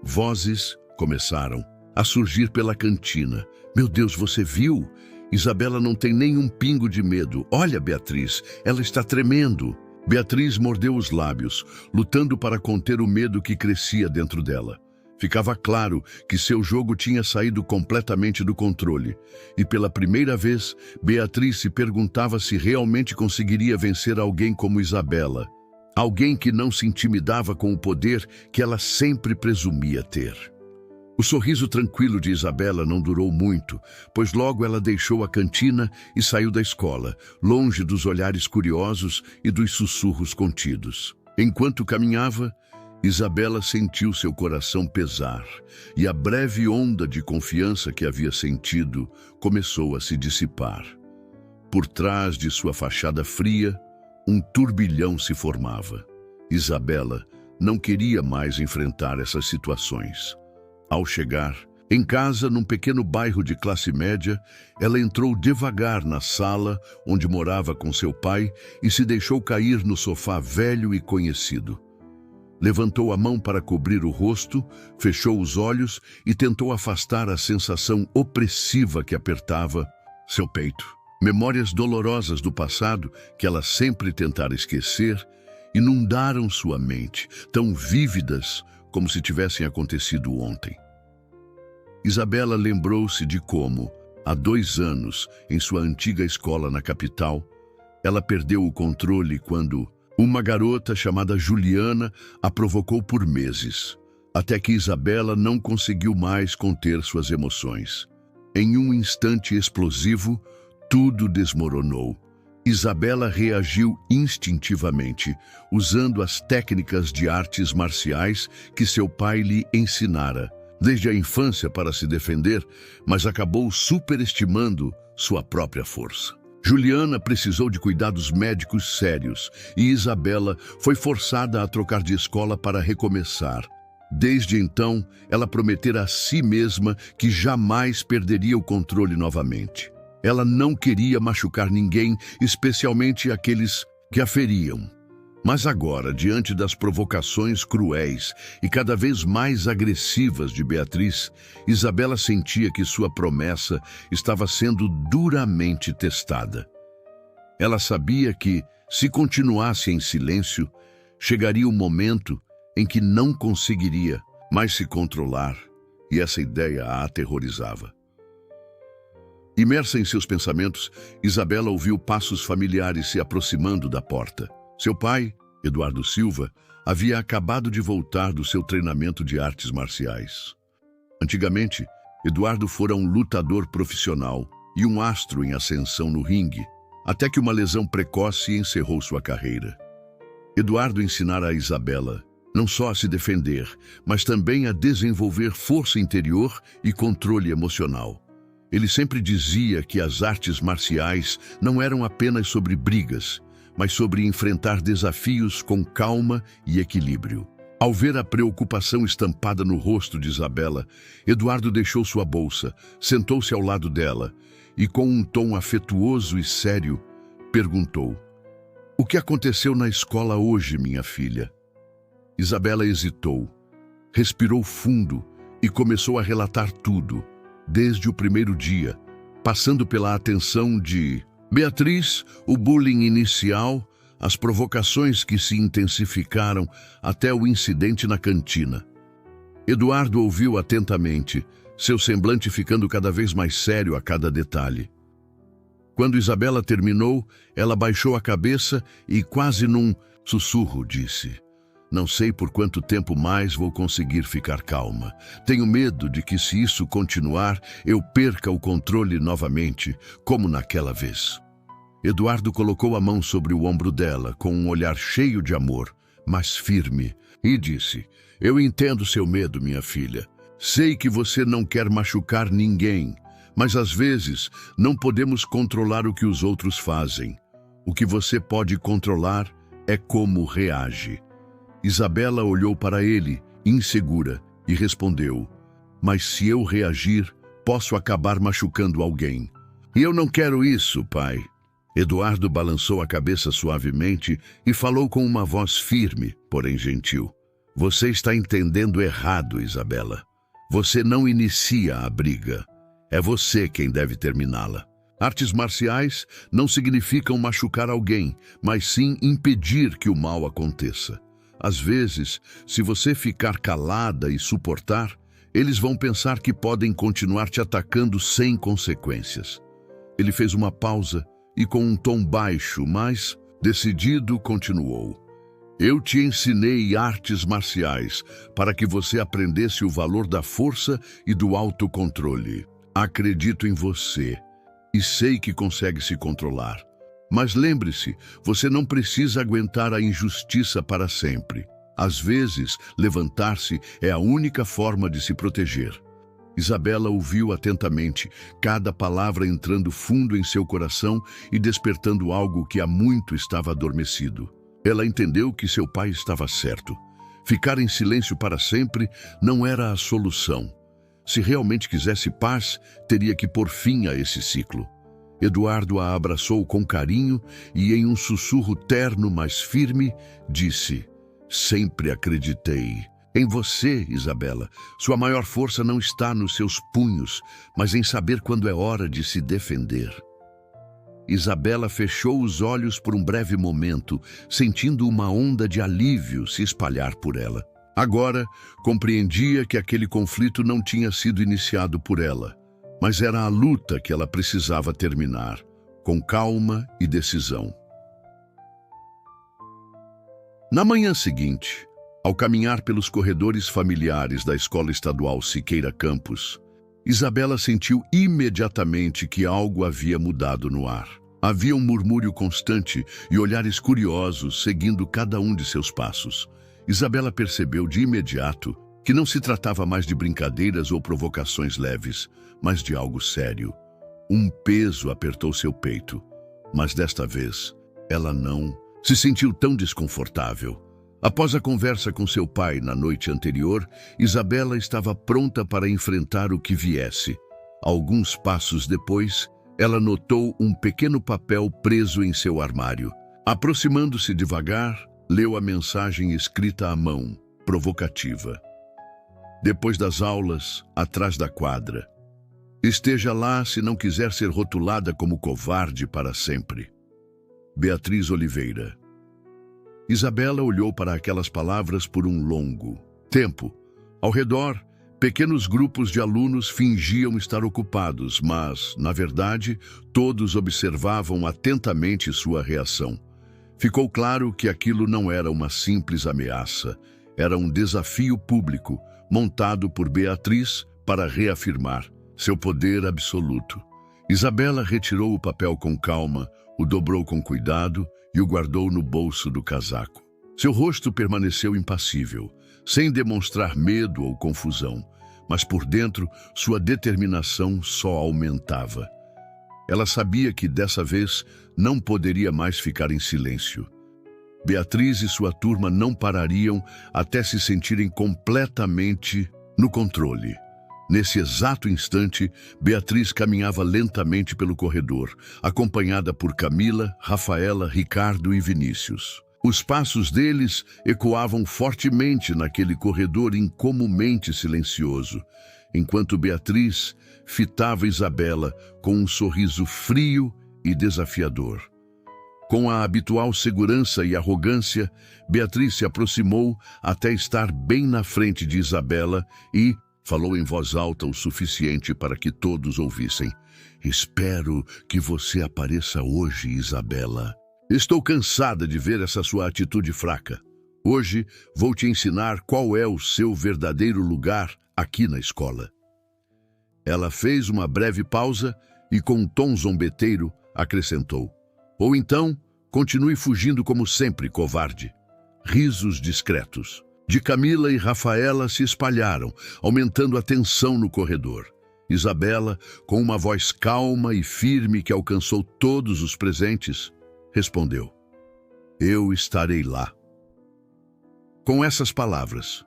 Vozes começaram a surgir pela cantina. "Meu Deus, você viu? Isabela não tem nenhum pingo de medo. Olha, Beatriz, ela está tremendo." Beatriz mordeu os lábios, lutando para conter o medo que crescia dentro dela. Ficava claro que seu jogo tinha saído completamente do controle, e pela primeira vez, Beatriz se perguntava se realmente conseguiria vencer alguém como Isabela. Alguém que não se intimidava com o poder que ela sempre presumia ter. O sorriso tranquilo de Isabela não durou muito, pois logo ela deixou a cantina e saiu da escola, longe dos olhares curiosos e dos sussurros contidos. Enquanto caminhava, Isabela sentiu seu coração pesar, e a breve onda de confiança que havia sentido começou a se dissipar. Por trás de sua fachada fria, um turbilhão se formava. Isabela não queria mais enfrentar essas situações. Ao chegar em casa, num pequeno bairro de classe média, ela entrou devagar na sala onde morava com seu pai e se deixou cair no sofá velho e conhecido. Levantou a mão para cobrir o rosto, fechou os olhos e tentou afastar a sensação opressiva que apertava seu peito. Memórias dolorosas do passado, que ela sempre tentara esquecer, inundaram sua mente, tão vívidas como se tivessem acontecido ontem. Isabela lembrou-se de como, há 2 anos, em sua antiga escola na capital, ela perdeu o controle quando uma garota chamada Juliana a provocou por meses, até que Isabela não conseguiu mais conter suas emoções. Em um instante explosivo, tudo desmoronou. Isabela reagiu instintivamente, usando as técnicas de artes marciais que seu pai lhe ensinara, desde a infância para se defender, mas acabou superestimando sua própria força. Juliana precisou de cuidados médicos sérios e Isabela foi forçada a trocar de escola para recomeçar. Desde então, ela prometera a si mesma que jamais perderia o controle novamente. Ela não queria machucar ninguém, especialmente aqueles que a feriam. Mas agora, diante das provocações cruéis e cada vez mais agressivas de Beatriz, Isabela sentia que sua promessa estava sendo duramente testada. Ela sabia que, se continuasse em silêncio, chegaria um momento em que não conseguiria mais se controlar, e essa ideia a aterrorizava. Imersa em seus pensamentos, Isabela ouviu passos familiares se aproximando da porta. Seu pai, Eduardo Silva, havia acabado de voltar do seu treinamento de artes marciais. Antigamente, Eduardo fora um lutador profissional e um astro em ascensão no ringue, até que uma lesão precoce encerrou sua carreira. Eduardo ensinara a Isabela não só a se defender, mas também a desenvolver força interior e controle emocional. Ele sempre dizia que as artes marciais não eram apenas sobre brigas, mas sobre enfrentar desafios com calma e equilíbrio. Ao ver a preocupação estampada no rosto de Isabela, Eduardo deixou sua bolsa, sentou-se ao lado dela e, com um tom afetuoso e sério, perguntou: "O que aconteceu na escola hoje, minha filha?" Isabela hesitou, respirou fundo e começou a relatar tudo, desde o primeiro dia, passando pela atenção de Beatriz, o bullying inicial, as provocações que se intensificaram até o incidente na cantina. Eduardo ouviu atentamente, seu semblante ficando cada vez mais sério a cada detalhe. Quando Isabela terminou, ela baixou a cabeça e, quase num sussurro, disse: "Não sei por quanto tempo mais vou conseguir ficar calma. Tenho medo de que, se isso continuar, eu perca o controle novamente, como naquela vez." Eduardo colocou a mão sobre o ombro dela, com um olhar cheio de amor, mas firme, e disse: "Eu entendo seu medo, minha filha. Sei que você não quer machucar ninguém, mas às vezes não podemos controlar o que os outros fazem. O que você pode controlar é como reage." Isabela olhou para ele, insegura, e respondeu: "Mas se eu reagir, posso acabar machucando alguém. E eu não quero isso, pai." Eduardo balançou a cabeça suavemente e falou com uma voz firme, porém gentil: "Você está entendendo errado, Isabela. Você não inicia a briga. É você quem deve terminá-la. Artes marciais não significam machucar alguém, mas sim impedir que o mal aconteça. Às vezes, se você ficar calada e suportar, eles vão pensar que podem continuar te atacando sem consequências." Ele fez uma pausa e, com um tom baixo, mas decidido, continuou: Eu te ensinei artes marciais para que você aprendesse o valor da força e do autocontrole. Acredito em você e sei que consegue se controlar. Mas lembre-se, você não precisa aguentar a injustiça para sempre. Às vezes, levantar-se é a única forma de se proteger. Isabela ouviu atentamente, cada palavra entrando fundo em seu coração e despertando algo que há muito estava adormecido. Ela entendeu que seu pai estava certo. Ficar em silêncio para sempre não era a solução. Se realmente quisesse paz, teria que pôr fim a esse ciclo. Eduardo a abraçou com carinho e, em um sussurro terno, mas firme, disse: "Sempre acreditei em você, Isabela. Sua maior força não está nos seus punhos, mas em saber quando é hora de se defender." Isabela fechou os olhos por um breve momento, sentindo uma onda de alívio se espalhar por ela. Agora, compreendia que aquele conflito não tinha sido iniciado por ela, mas era a luta que ela precisava terminar, com calma e decisão. Na manhã seguinte, ao caminhar pelos corredores familiares da Escola Estadual Siqueira Campos, Isabela sentiu imediatamente que algo havia mudado no ar. Havia um murmúrio constante e olhares curiosos seguindo cada um de seus passos. Isabela percebeu de imediato que não se tratava mais de brincadeiras ou provocações leves, mas de algo sério. Um peso apertou seu peito, mas desta vez ela não se sentiu tão desconfortável. Após a conversa com seu pai na noite anterior, Isabela estava pronta para enfrentar o que viesse. Alguns passos depois, ela notou um pequeno papel preso em seu armário. Aproximando-se devagar, leu a mensagem escrita à mão, provocativa. "Depois das aulas, atrás da quadra. Esteja lá se não quiser ser rotulada como covarde para sempre. Beatriz Oliveira." Isabela olhou para aquelas palavras por um longo tempo. Ao redor, pequenos grupos de alunos fingiam estar ocupados, mas, na verdade, todos observavam atentamente sua reação. Ficou claro que aquilo não era uma simples ameaça, era um desafio público, montado por Beatriz para reafirmar seu poder absoluto. Isabela retirou o papel com calma, o dobrou com cuidado e o guardou no bolso do casaco. Seu rosto permaneceu impassível, sem demonstrar medo ou confusão, mas por dentro sua determinação só aumentava. Ela sabia que dessa vez não poderia mais ficar em silêncio. Beatriz e sua turma não parariam até se sentirem completamente no controle. Nesse exato instante, Beatriz caminhava lentamente pelo corredor, acompanhada por Camila, Rafaela, Ricardo e Vinícius. Os passos deles ecoavam fortemente naquele corredor incomumente silencioso, enquanto Beatriz fitava Isabela com um sorriso frio e desafiador. Com a habitual segurança e arrogância, Beatriz se aproximou até estar bem na frente de Isabela e falou em voz alta o suficiente para que todos ouvissem. "Espero que você apareça hoje, Isabela. Estou cansada de ver essa sua atitude fraca. Hoje vou te ensinar qual é o seu verdadeiro lugar aqui na escola." Ela fez uma breve pausa e, com um tom zombeteiro, acrescentou: "Ou então, continue fugindo como sempre, covarde." Risos discretos de Camila e Rafaela se espalharam, aumentando a tensão no corredor. Isabela, com uma voz calma e firme que alcançou todos os presentes, respondeu: "Eu estarei lá." Com essas palavras,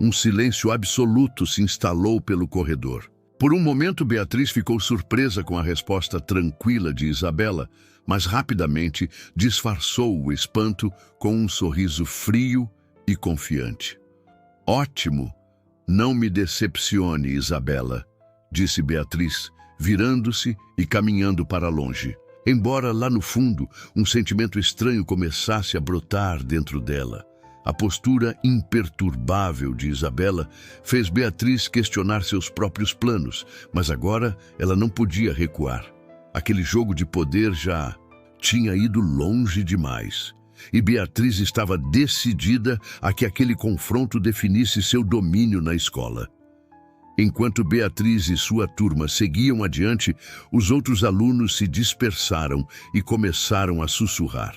um silêncio absoluto se instalou pelo corredor. Por um momento, Beatriz ficou surpresa com a resposta tranquila de Isabela, mas rapidamente disfarçou o espanto com um sorriso frio e confiante. "Ótimo! Não me decepcione, Isabela", disse Beatriz, virando-se e caminhando para longe. Embora lá no fundo um sentimento estranho começasse a brotar dentro dela, a postura imperturbável de Isabela fez Beatriz questionar seus próprios planos, mas agora ela não podia recuar. Aquele jogo de poder já tinha ido longe demais. e Beatriz estava decidida a que aquele confronto definisse seu domínio na escola. Enquanto Beatriz e sua turma seguiam adiante, os outros alunos se dispersaram e começaram a sussurrar.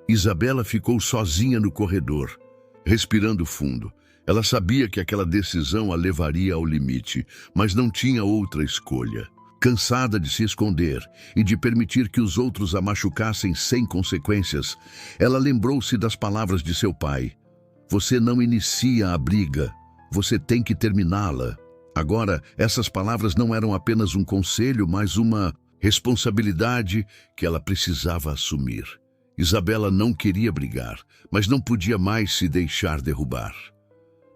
Isabela ficou sozinha no corredor, respirando fundo. Ela sabia que aquela decisão a levaria ao limite, mas não tinha outra escolha. Cansada de se esconder e de permitir que os outros a machucassem sem consequências, ela lembrou-se das palavras de seu pai. Você não inicia a briga, você tem que terminá-la. Agora, essas palavras não eram apenas um conselho, mas uma responsabilidade que ela precisava assumir. Isabela não queria brigar, mas não podia mais se deixar derrubar.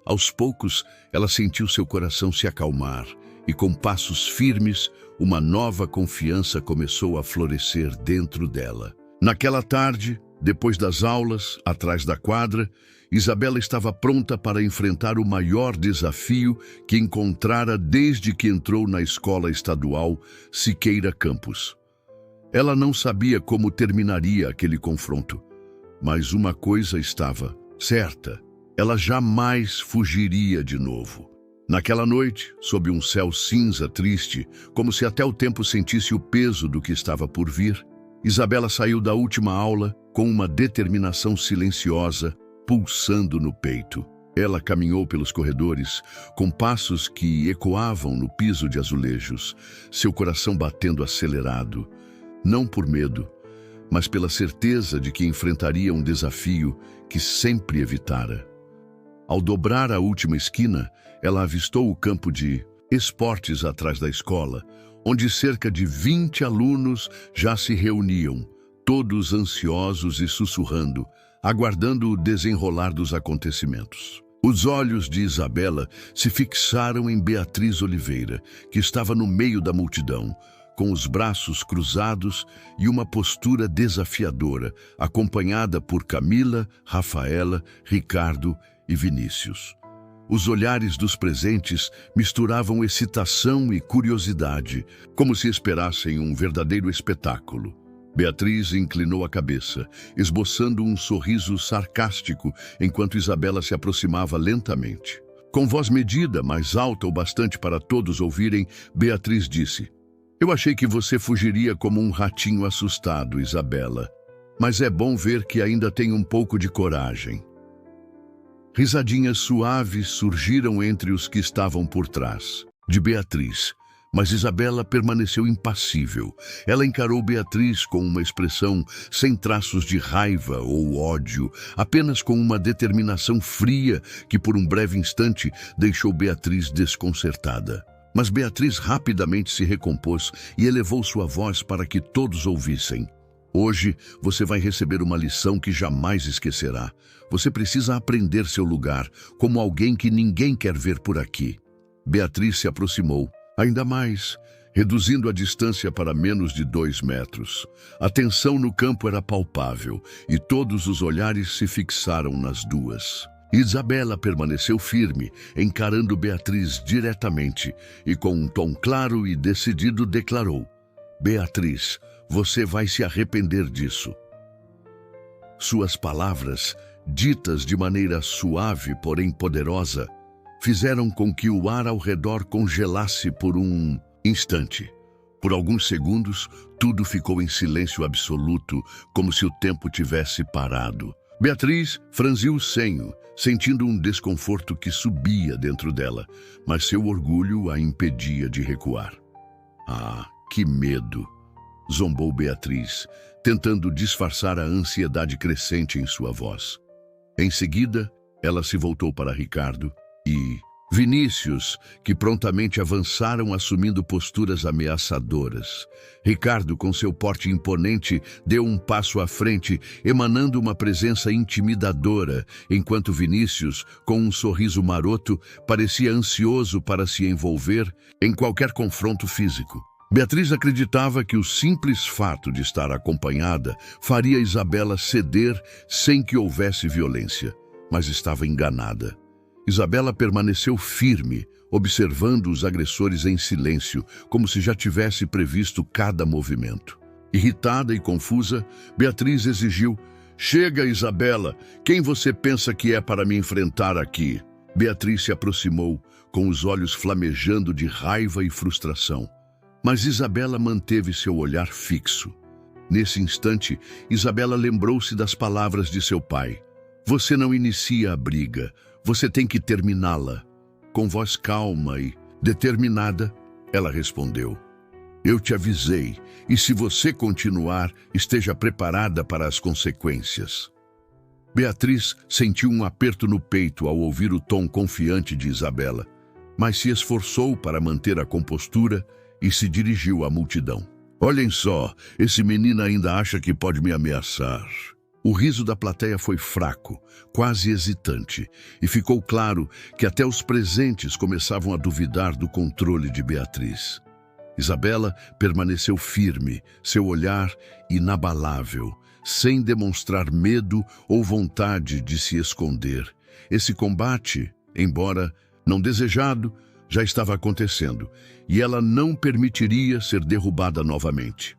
Aos poucos, ela sentiu seu coração se acalmar e, com passos firmes, uma nova confiança começou a florescer dentro dela. Naquela tarde, depois das aulas, atrás da quadra, Isabela estava pronta para enfrentar o maior desafio que encontrara desde que entrou na escola estadual Siqueira Campos. Ela não sabia como terminaria aquele confronto, mas uma coisa estava certa: ela jamais fugiria de novo. Naquela noite, sob um céu cinza triste, como se até o tempo sentisse o peso do que estava por vir, Isabela saiu da última aula com uma determinação silenciosa pulsando no peito. Ela caminhou pelos corredores com passos que ecoavam no piso de azulejos, seu coração batendo acelerado, não por medo, mas pela certeza de que enfrentaria um desafio que sempre evitara. Ao dobrar a última esquina, ela avistou o campo de esportes atrás da escola, onde cerca de 20 alunos já se reuniam, todos ansiosos e sussurrando, aguardando o desenrolar dos acontecimentos. Os olhos de Isabela se fixaram em Beatriz Oliveira, que estava no meio da multidão, com os braços cruzados e uma postura desafiadora, acompanhada por Camila, Rafaela, Ricardo e Vinícius. Os olhares dos presentes misturavam excitação e curiosidade, como se esperassem um verdadeiro espetáculo. Beatriz inclinou a cabeça, esboçando um sorriso sarcástico, enquanto Isabela se aproximava lentamente. Com voz medida, mais alta o bastante para todos ouvirem, Beatriz disse: Eu achei que você fugiria como um ratinho assustado, Isabela, mas é bom ver que ainda tem um pouco de coragem. Risadinhas suaves surgiram entre os que estavam por trás de Beatriz, mas Isabela permaneceu impassível. Ela encarou Beatriz com uma expressão sem traços de raiva ou ódio, apenas com uma determinação fria que por um breve instante deixou Beatriz desconcertada. Mas Beatriz rapidamente se recompôs e elevou sua voz para que todos ouvissem. Hoje você vai receber uma lição que jamais esquecerá. Você precisa aprender seu lugar, como alguém que ninguém quer ver por aqui. Beatriz se aproximou, ainda mais, reduzindo a distância para menos de 2 metros. A tensão no campo era palpável e todos os olhares se fixaram nas duas. Isabela permaneceu firme, encarando Beatriz diretamente e com um tom claro e decidido declarou: Beatriz, você vai se arrepender disso. Suas palavras, ditas de maneira suave, porém poderosa, fizeram com que o ar ao redor congelasse por um instante. Por alguns segundos, tudo ficou em silêncio absoluto, como se o tempo tivesse parado. Beatriz franziu o senho, sentindo um desconforto que subia dentro dela, mas seu orgulho a impedia de recuar. Ah, que medo! Zombou Beatriz, tentando disfarçar a ansiedade crescente em sua voz. Em seguida, ela se voltou para Ricardo e Vinícius, que prontamente avançaram assumindo posturas ameaçadoras. Ricardo, com seu porte imponente, deu um passo à frente, emanando uma presença intimidadora, enquanto Vinícius, com um sorriso maroto, parecia ansioso para se envolver em qualquer confronto físico. Beatriz acreditava que o simples fato de estar acompanhada faria Isabela ceder sem que houvesse violência, mas estava enganada. Isabela permaneceu firme, observando os agressores em silêncio, como se já tivesse previsto cada movimento. Irritada e confusa, Beatriz exigiu: Chega, Isabela! Quem você pensa que é para me enfrentar aqui? Beatriz se aproximou, com os olhos flamejando de raiva e frustração. Mas Isabela manteve seu olhar fixo. Nesse instante, Isabela lembrou-se das palavras de seu pai. Você não inicia a briga, você tem que terminá-la. Com voz calma e determinada, ela respondeu: eu te avisei, e se você continuar, esteja preparada para as consequências. Beatriz sentiu um aperto no peito ao ouvir o tom confiante de Isabela, mas se esforçou para manter a compostura e se dirigiu à multidão. Olhem só, esse menino ainda acha que pode me ameaçar. O riso da plateia foi fraco, quase hesitante, e ficou claro que até os presentes começavam a duvidar do controle de Beatriz. Isabela permaneceu firme, seu olhar inabalável, sem demonstrar medo ou vontade de se esconder. Esse combate, embora não desejado, já estava acontecendo, e ela não permitiria ser derrubada novamente.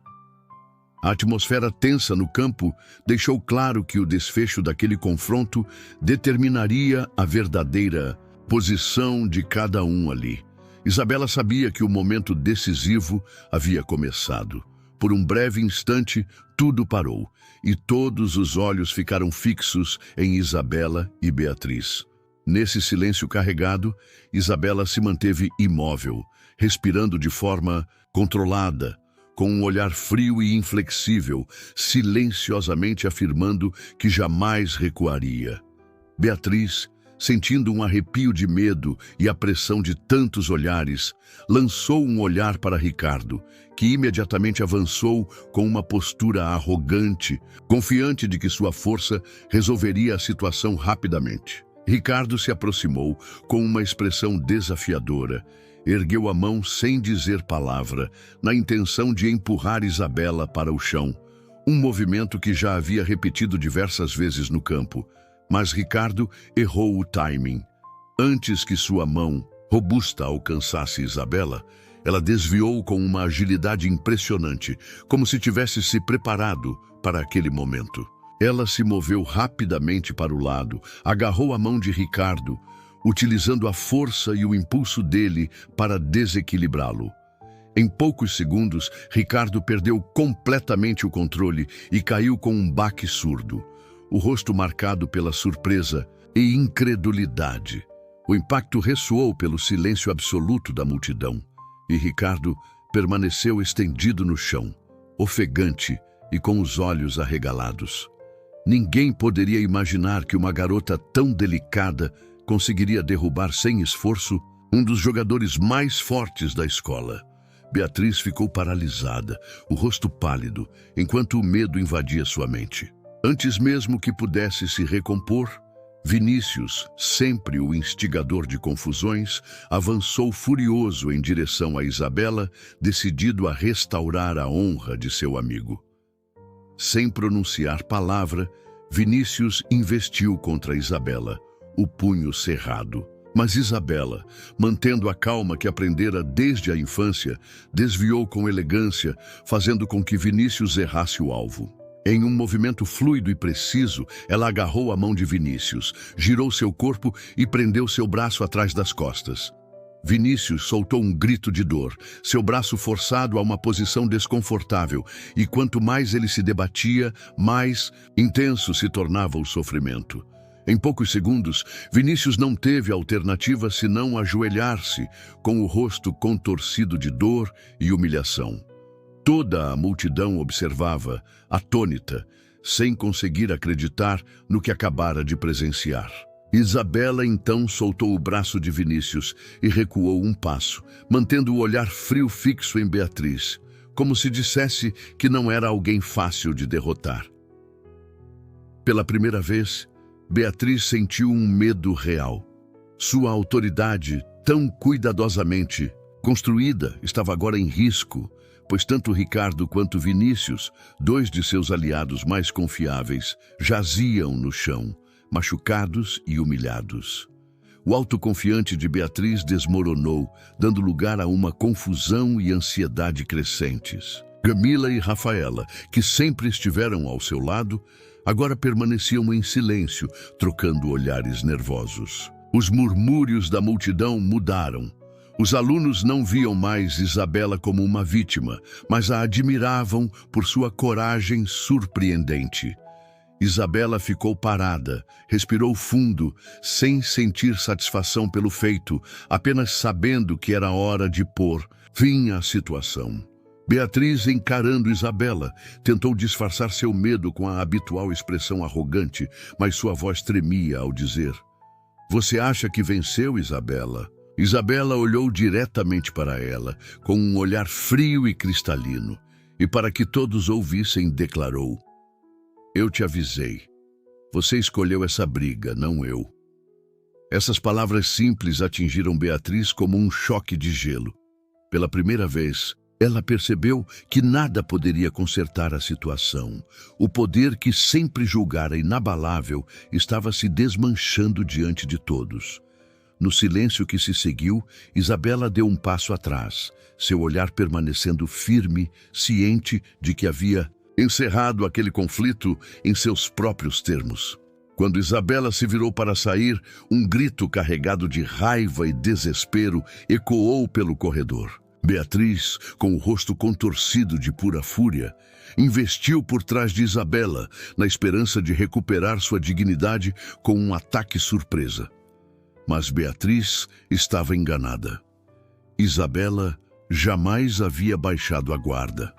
A atmosfera tensa no campo deixou claro que o desfecho daquele confronto determinaria a verdadeira posição de cada um ali. Isabela sabia que o momento decisivo havia começado. Por um breve instante, tudo parou, e todos os olhos ficaram fixos em Isabela e Beatriz. Nesse silêncio carregado, Isabela se manteve imóvel, respirando de forma controlada, com um olhar frio e inflexível, silenciosamente afirmando que jamais recuaria. Beatriz, sentindo um arrepio de medo e a pressão de tantos olhares, lançou um olhar para Ricardo, que imediatamente avançou com uma postura arrogante, confiante de que sua força resolveria a situação rapidamente. Ricardo se aproximou com uma expressão desafiadora, ergueu a mão sem dizer palavra, na intenção de empurrar Isabela para o chão, um movimento que já havia repetido diversas vezes no campo. Mas Ricardo errou o timing. Antes que sua mão robusta alcançasse Isabela, ela desviou com uma agilidade impressionante, como se tivesse se preparado para aquele momento. Ela se moveu rapidamente para o lado, agarrou a mão de Ricardo, utilizando a força e o impulso dele para desequilibrá-lo. Em poucos segundos, Ricardo perdeu completamente o controle e caiu com um baque surdo, o rosto marcado pela surpresa e incredulidade. O impacto ressoou pelo silêncio absoluto da multidão, e Ricardo permaneceu estendido no chão, ofegante e com os olhos arregalados. Ninguém poderia imaginar que uma garota tão delicada conseguiria derrubar sem esforço um dos jogadores mais fortes da escola. Beatriz ficou paralisada, o rosto pálido, enquanto o medo invadia sua mente. Antes mesmo que pudesse se recompor, Vinícius, sempre o instigador de confusões, avançou furioso em direção a Isabela, decidido a restaurar a honra de seu amigo. Sem pronunciar palavra, Vinícius investiu contra Isabela, o punho cerrado. Mas Isabela, mantendo a calma que aprendera desde a infância, desviou com elegância, fazendo com que Vinícius errasse o alvo. Em um movimento fluido e preciso, ela agarrou a mão de Vinícius, girou seu corpo e prendeu seu braço atrás das costas. Vinícius soltou um grito de dor, seu braço forçado a uma posição desconfortável, e quanto mais ele se debatia, mais intenso se tornava o sofrimento. Em poucos segundos, Vinícius não teve alternativa senão ajoelhar-se, com o rosto contorcido de dor e humilhação. Toda a multidão observava, atônita, sem conseguir acreditar no que acabara de presenciar. Isabela então soltou o braço de Vinícius e recuou um passo, mantendo o olhar frio fixo em Beatriz, como se dissesse que não era alguém fácil de derrotar. Pela primeira vez, Beatriz sentiu um medo real. Sua autoridade, tão cuidadosamente construída, estava agora em risco, pois tanto Ricardo quanto Vinícius, dois de seus aliados mais confiáveis, jaziam no chão, machucados e humilhados. O autoconfiante de Beatriz desmoronou, dando lugar a uma confusão e ansiedade crescentes. Camila e Rafaela, que sempre estiveram ao seu lado, agora permaneciam em silêncio, trocando olhares nervosos. Os murmúrios da multidão mudaram. Os alunos não viam mais Isabela como uma vítima, mas a admiravam por sua coragem surpreendente. Isabela ficou parada, respirou fundo, sem sentir satisfação pelo feito, apenas sabendo que era hora de pôr fim à situação. Beatriz, encarando Isabela, tentou disfarçar seu medo com a habitual expressão arrogante, mas sua voz tremia ao dizer: "Você acha que venceu, Isabela?" Isabela olhou diretamente para ela, com um olhar frio e cristalino, e para que todos ouvissem, declarou: "Eu te avisei. Você escolheu essa briga, não eu." Essas palavras simples atingiram Beatriz como um choque de gelo. Pela primeira vez, ela percebeu que nada poderia consertar a situação. O poder que sempre julgara inabalável estava se desmanchando diante de todos. No silêncio que se seguiu, Isabela deu um passo atrás, seu olhar permanecendo firme, ciente de que havia encerrado aquele conflito em seus próprios termos. Quando Isabela se virou para sair, um grito carregado de raiva e desespero ecoou pelo corredor. Beatriz, com o rosto contorcido de pura fúria, investiu por trás de Isabela, na esperança de recuperar sua dignidade com um ataque surpresa. Mas Beatriz estava enganada. Isabela jamais havia baixado a guarda.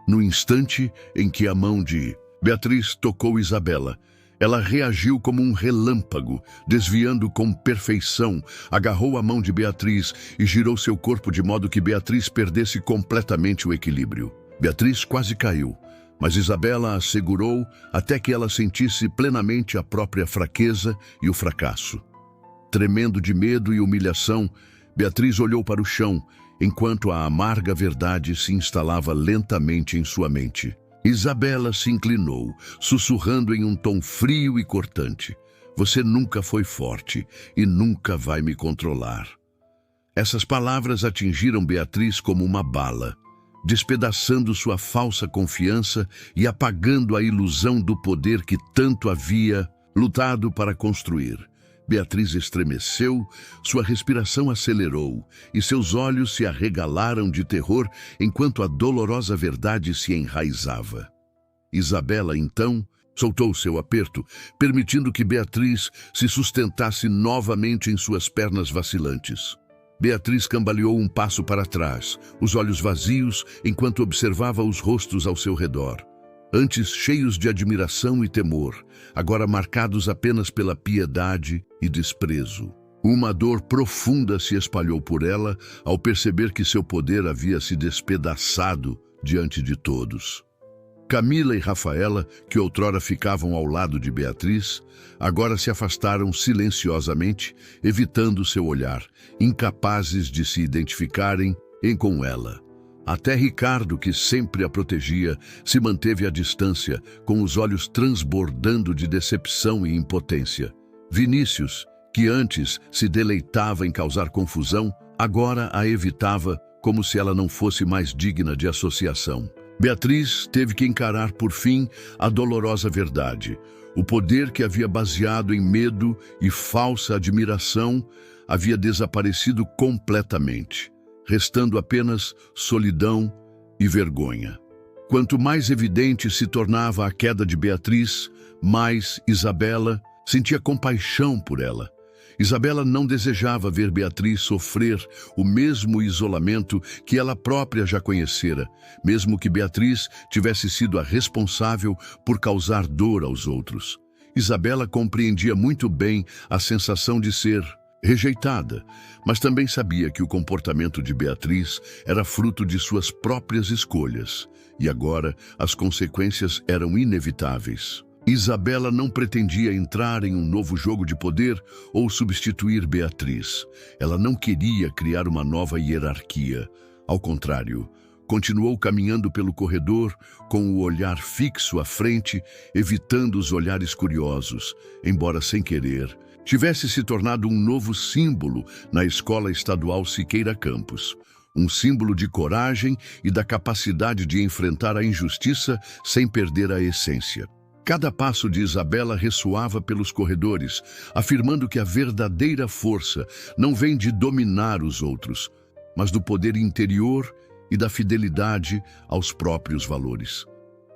No instante em que a mão de Beatriz tocou Isabela, ela reagiu como um relâmpago, desviando com perfeição, agarrou a mão de Beatriz e girou seu corpo de modo que Beatriz perdesse completamente o equilíbrio. Beatriz quase caiu, mas Isabela a segurou até que ela sentisse plenamente a própria fraqueza e o fracasso. Tremendo de medo e humilhação, Beatriz olhou para o chão, enquanto a amarga verdade se instalava lentamente em sua mente. Isabela se inclinou, sussurrando em um tom frio e cortante: "Você nunca foi forte e nunca vai me controlar." Essas palavras atingiram Beatriz como uma bala, despedaçando sua falsa confiança e apagando a ilusão do poder que tanto havia lutado para construir. Beatriz estremeceu, sua respiração acelerou e seus olhos se arregalaram de terror enquanto a dolorosa verdade se enraizava. Isabela, então, soltou seu aperto, permitindo que Beatriz se sustentasse novamente em suas pernas vacilantes. Beatriz cambaleou um passo para trás, os olhos vazios enquanto observava os rostos ao seu redor. Antes cheios de admiração e temor, agora marcados apenas pela piedade e desprezo. Uma dor profunda se espalhou por ela ao perceber que seu poder havia se despedaçado diante de todos. Camila e Rafaela, que outrora ficavam ao lado de Beatriz, agora se afastaram silenciosamente, evitando seu olhar, incapazes de se identificarem com ela. Até Ricardo, que sempre a protegia, se manteve à distância, com os olhos transbordando de decepção e impotência. Vinícius, que antes se deleitava em causar confusão, agora a evitava como se ela não fosse mais digna de associação. Beatriz teve que encarar, por fim, a dolorosa verdade. O poder que havia baseado em medo e falsa admiração havia desaparecido completamente, restando apenas solidão e vergonha. Quanto mais evidente se tornava a queda de Beatriz, mais Isabela sentia compaixão por ela. Isabela não desejava ver Beatriz sofrer o mesmo isolamento que ela própria já conhecera, mesmo que Beatriz tivesse sido a responsável por causar dor aos outros. Isabela compreendia muito bem a sensação de ser rejeitada, mas também sabia que o comportamento de Beatriz era fruto de suas próprias escolhas, e agora as consequências eram inevitáveis. Isabela não pretendia entrar em um novo jogo de poder ou substituir Beatriz. Ela não queria criar uma nova hierarquia. Ao contrário, continuou caminhando pelo corredor com o olhar fixo à frente, evitando os olhares curiosos, embora sem querer tivesse se tornado um novo símbolo na Escola Estadual Siqueira Campos. Um símbolo de coragem e da capacidade de enfrentar a injustiça sem perder a essência. Cada passo de Isabela ressoava pelos corredores, afirmando que a verdadeira força não vem de dominar os outros, mas do poder interior e da fidelidade aos próprios valores.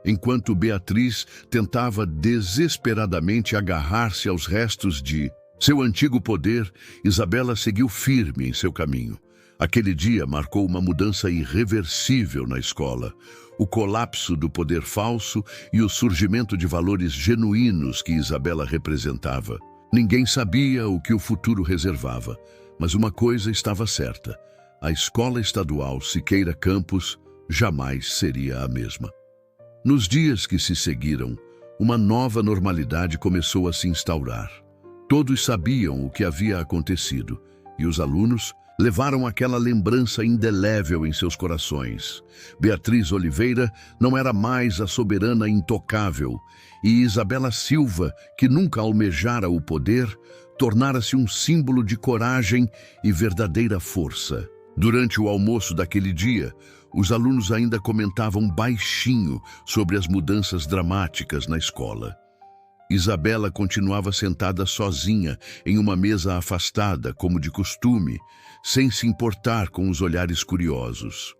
Enquanto Beatriz tentava desesperadamente agarrar-se aos restos de seu antigo poder, Isabela seguiu firme em seu caminho. Aquele dia marcou uma mudança irreversível na escola. O colapso do poder falso e o surgimento de valores genuínos que Isabela representava. Ninguém sabia o que o futuro reservava, mas uma coisa estava certa: a escola estadual Siqueira Campos jamais seria a mesma. Nos dias que se seguiram, uma nova normalidade começou a se instaurar. Todos sabiam o que havia acontecido, e os alunos levaram aquela lembrança indelével em seus corações. Beatriz Oliveira não era mais a soberana intocável, e Isabela Silva, que nunca almejara o poder, tornara-se um símbolo de coragem e verdadeira força. Durante o almoço daquele dia, os alunos ainda comentavam baixinho sobre as mudanças dramáticas na escola. Isabela continuava sentada sozinha em uma mesa afastada, como de costume, sem se importar com os olhares curiosos.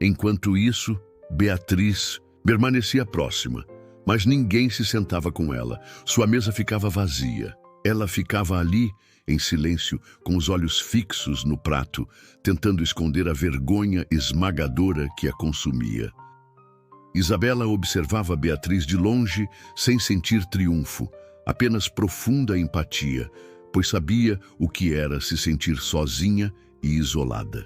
Enquanto isso, Beatriz permanecia próxima, mas ninguém se sentava com ela. Sua mesa ficava vazia. Ela ficava ali, em silêncio, com os olhos fixos no prato, tentando esconder a vergonha esmagadora que a consumia. Isabela observava Beatriz de longe, sem sentir triunfo, apenas profunda empatia, pois sabia o que era se sentir sozinha e isolada.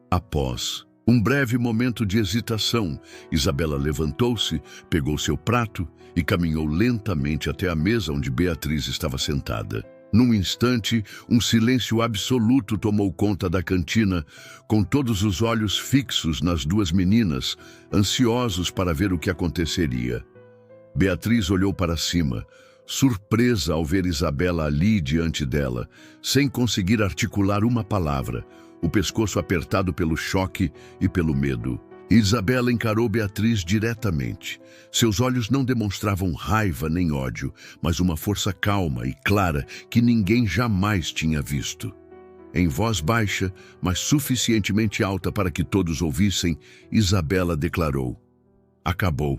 Após um breve momento de hesitação, Isabela levantou-se, pegou seu prato e caminhou lentamente até a mesa onde Beatriz estava sentada. Num instante, um silêncio absoluto tomou conta da cantina, com todos os olhos fixos nas duas meninas, ansiosos para ver o que aconteceria. Beatriz olhou para cima, surpresa ao ver Isabela ali diante dela, sem conseguir articular uma palavra, o pescoço apertado pelo choque e pelo medo. Isabela encarou Beatriz diretamente. Seus olhos não demonstravam raiva nem ódio, mas uma força calma e clara que ninguém jamais tinha visto. Em voz baixa, mas suficientemente alta para que todos ouvissem, Isabela declarou: "Acabou.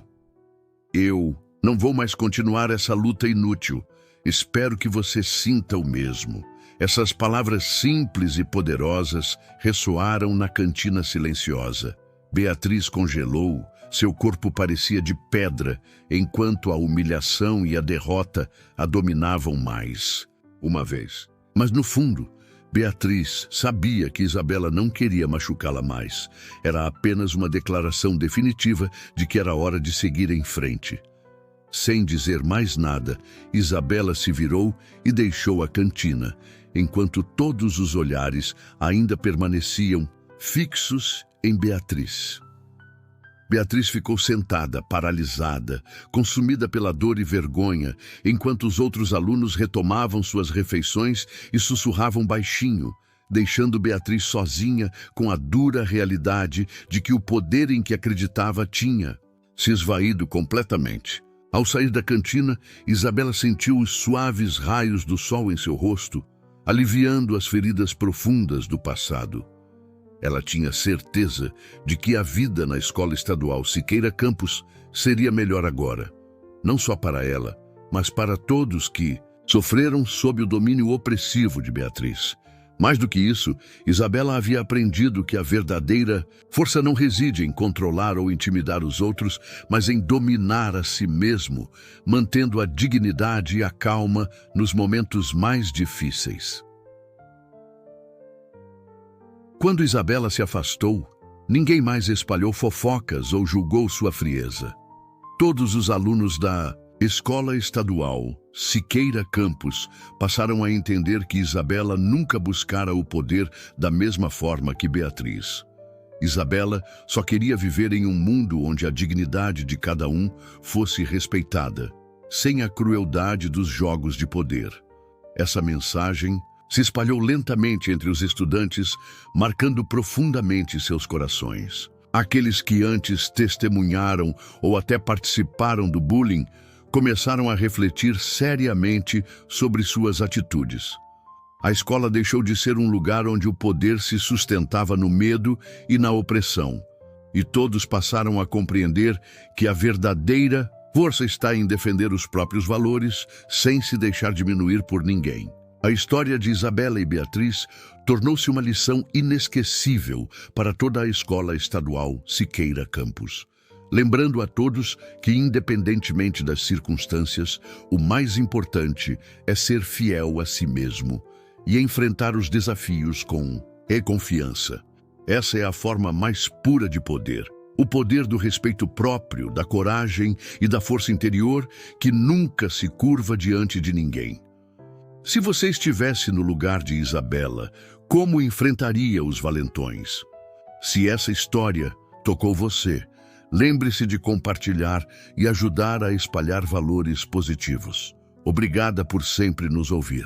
Eu não vou mais continuar essa luta inútil. Espero que você sinta o mesmo." Essas palavras simples e poderosas ressoaram na cantina silenciosa. Beatriz congelou, seu corpo parecia de pedra, enquanto a humilhação e a derrota a dominavam mais uma vez. Mas no fundo, Beatriz sabia que Isabela não queria machucá-la mais. Era apenas uma declaração definitiva de que era hora de seguir em frente. Sem dizer mais nada, Isabela se virou e deixou a cantina, enquanto todos os olhares ainda permaneciam fixos em Beatriz. Beatriz ficou sentada, paralisada, consumida pela dor e vergonha, enquanto os outros alunos retomavam suas refeições e sussurravam baixinho, deixando Beatriz sozinha com a dura realidade de que o poder em que acreditava tinha se esvaído completamente. Ao sair da cantina, Isabela sentiu os suaves raios do sol em seu rosto, aliviando as feridas profundas do passado. Ela tinha certeza de que a vida na escola estadual Siqueira Campos seria melhor agora, não só para ela, mas para todos que sofreram sob o domínio opressivo de Beatriz. Mais do que isso, Isabela havia aprendido que a verdadeira força não reside em controlar ou intimidar os outros, mas em dominar a si mesmo, mantendo a dignidade e a calma nos momentos mais difíceis. Quando Isabela se afastou, ninguém mais espalhou fofocas ou julgou sua frieza. Todos os alunos da Escola Estadual Siqueira Campos passaram a entender que Isabela nunca buscara o poder da mesma forma que Beatriz. Isabela só queria viver em um mundo onde a dignidade de cada um fosse respeitada, sem a crueldade dos jogos de poder. Essa mensagem se espalhou lentamente entre os estudantes, marcando profundamente seus corações. Aqueles que antes testemunharam ou até participaram do bullying começaram a refletir seriamente sobre suas atitudes. A escola deixou de ser um lugar onde o poder se sustentava no medo e na opressão, e todos passaram a compreender que a verdadeira força está em defender os próprios valores sem se deixar diminuir por ninguém. A história de Isabela e Beatriz tornou-se uma lição inesquecível para toda a escola estadual Siqueira Campos, lembrando a todos que, independentemente das circunstâncias, o mais importante é ser fiel a si mesmo e enfrentar os desafios com confiança. Essa é a forma mais pura de poder. O poder do respeito próprio, da coragem e da força interior que nunca se curva diante de ninguém. Se você estivesse no lugar de Isabela, como enfrentaria os valentões? Se essa história tocou você, lembre-se de compartilhar e ajudar a espalhar valores positivos. Obrigada por sempre nos ouvir.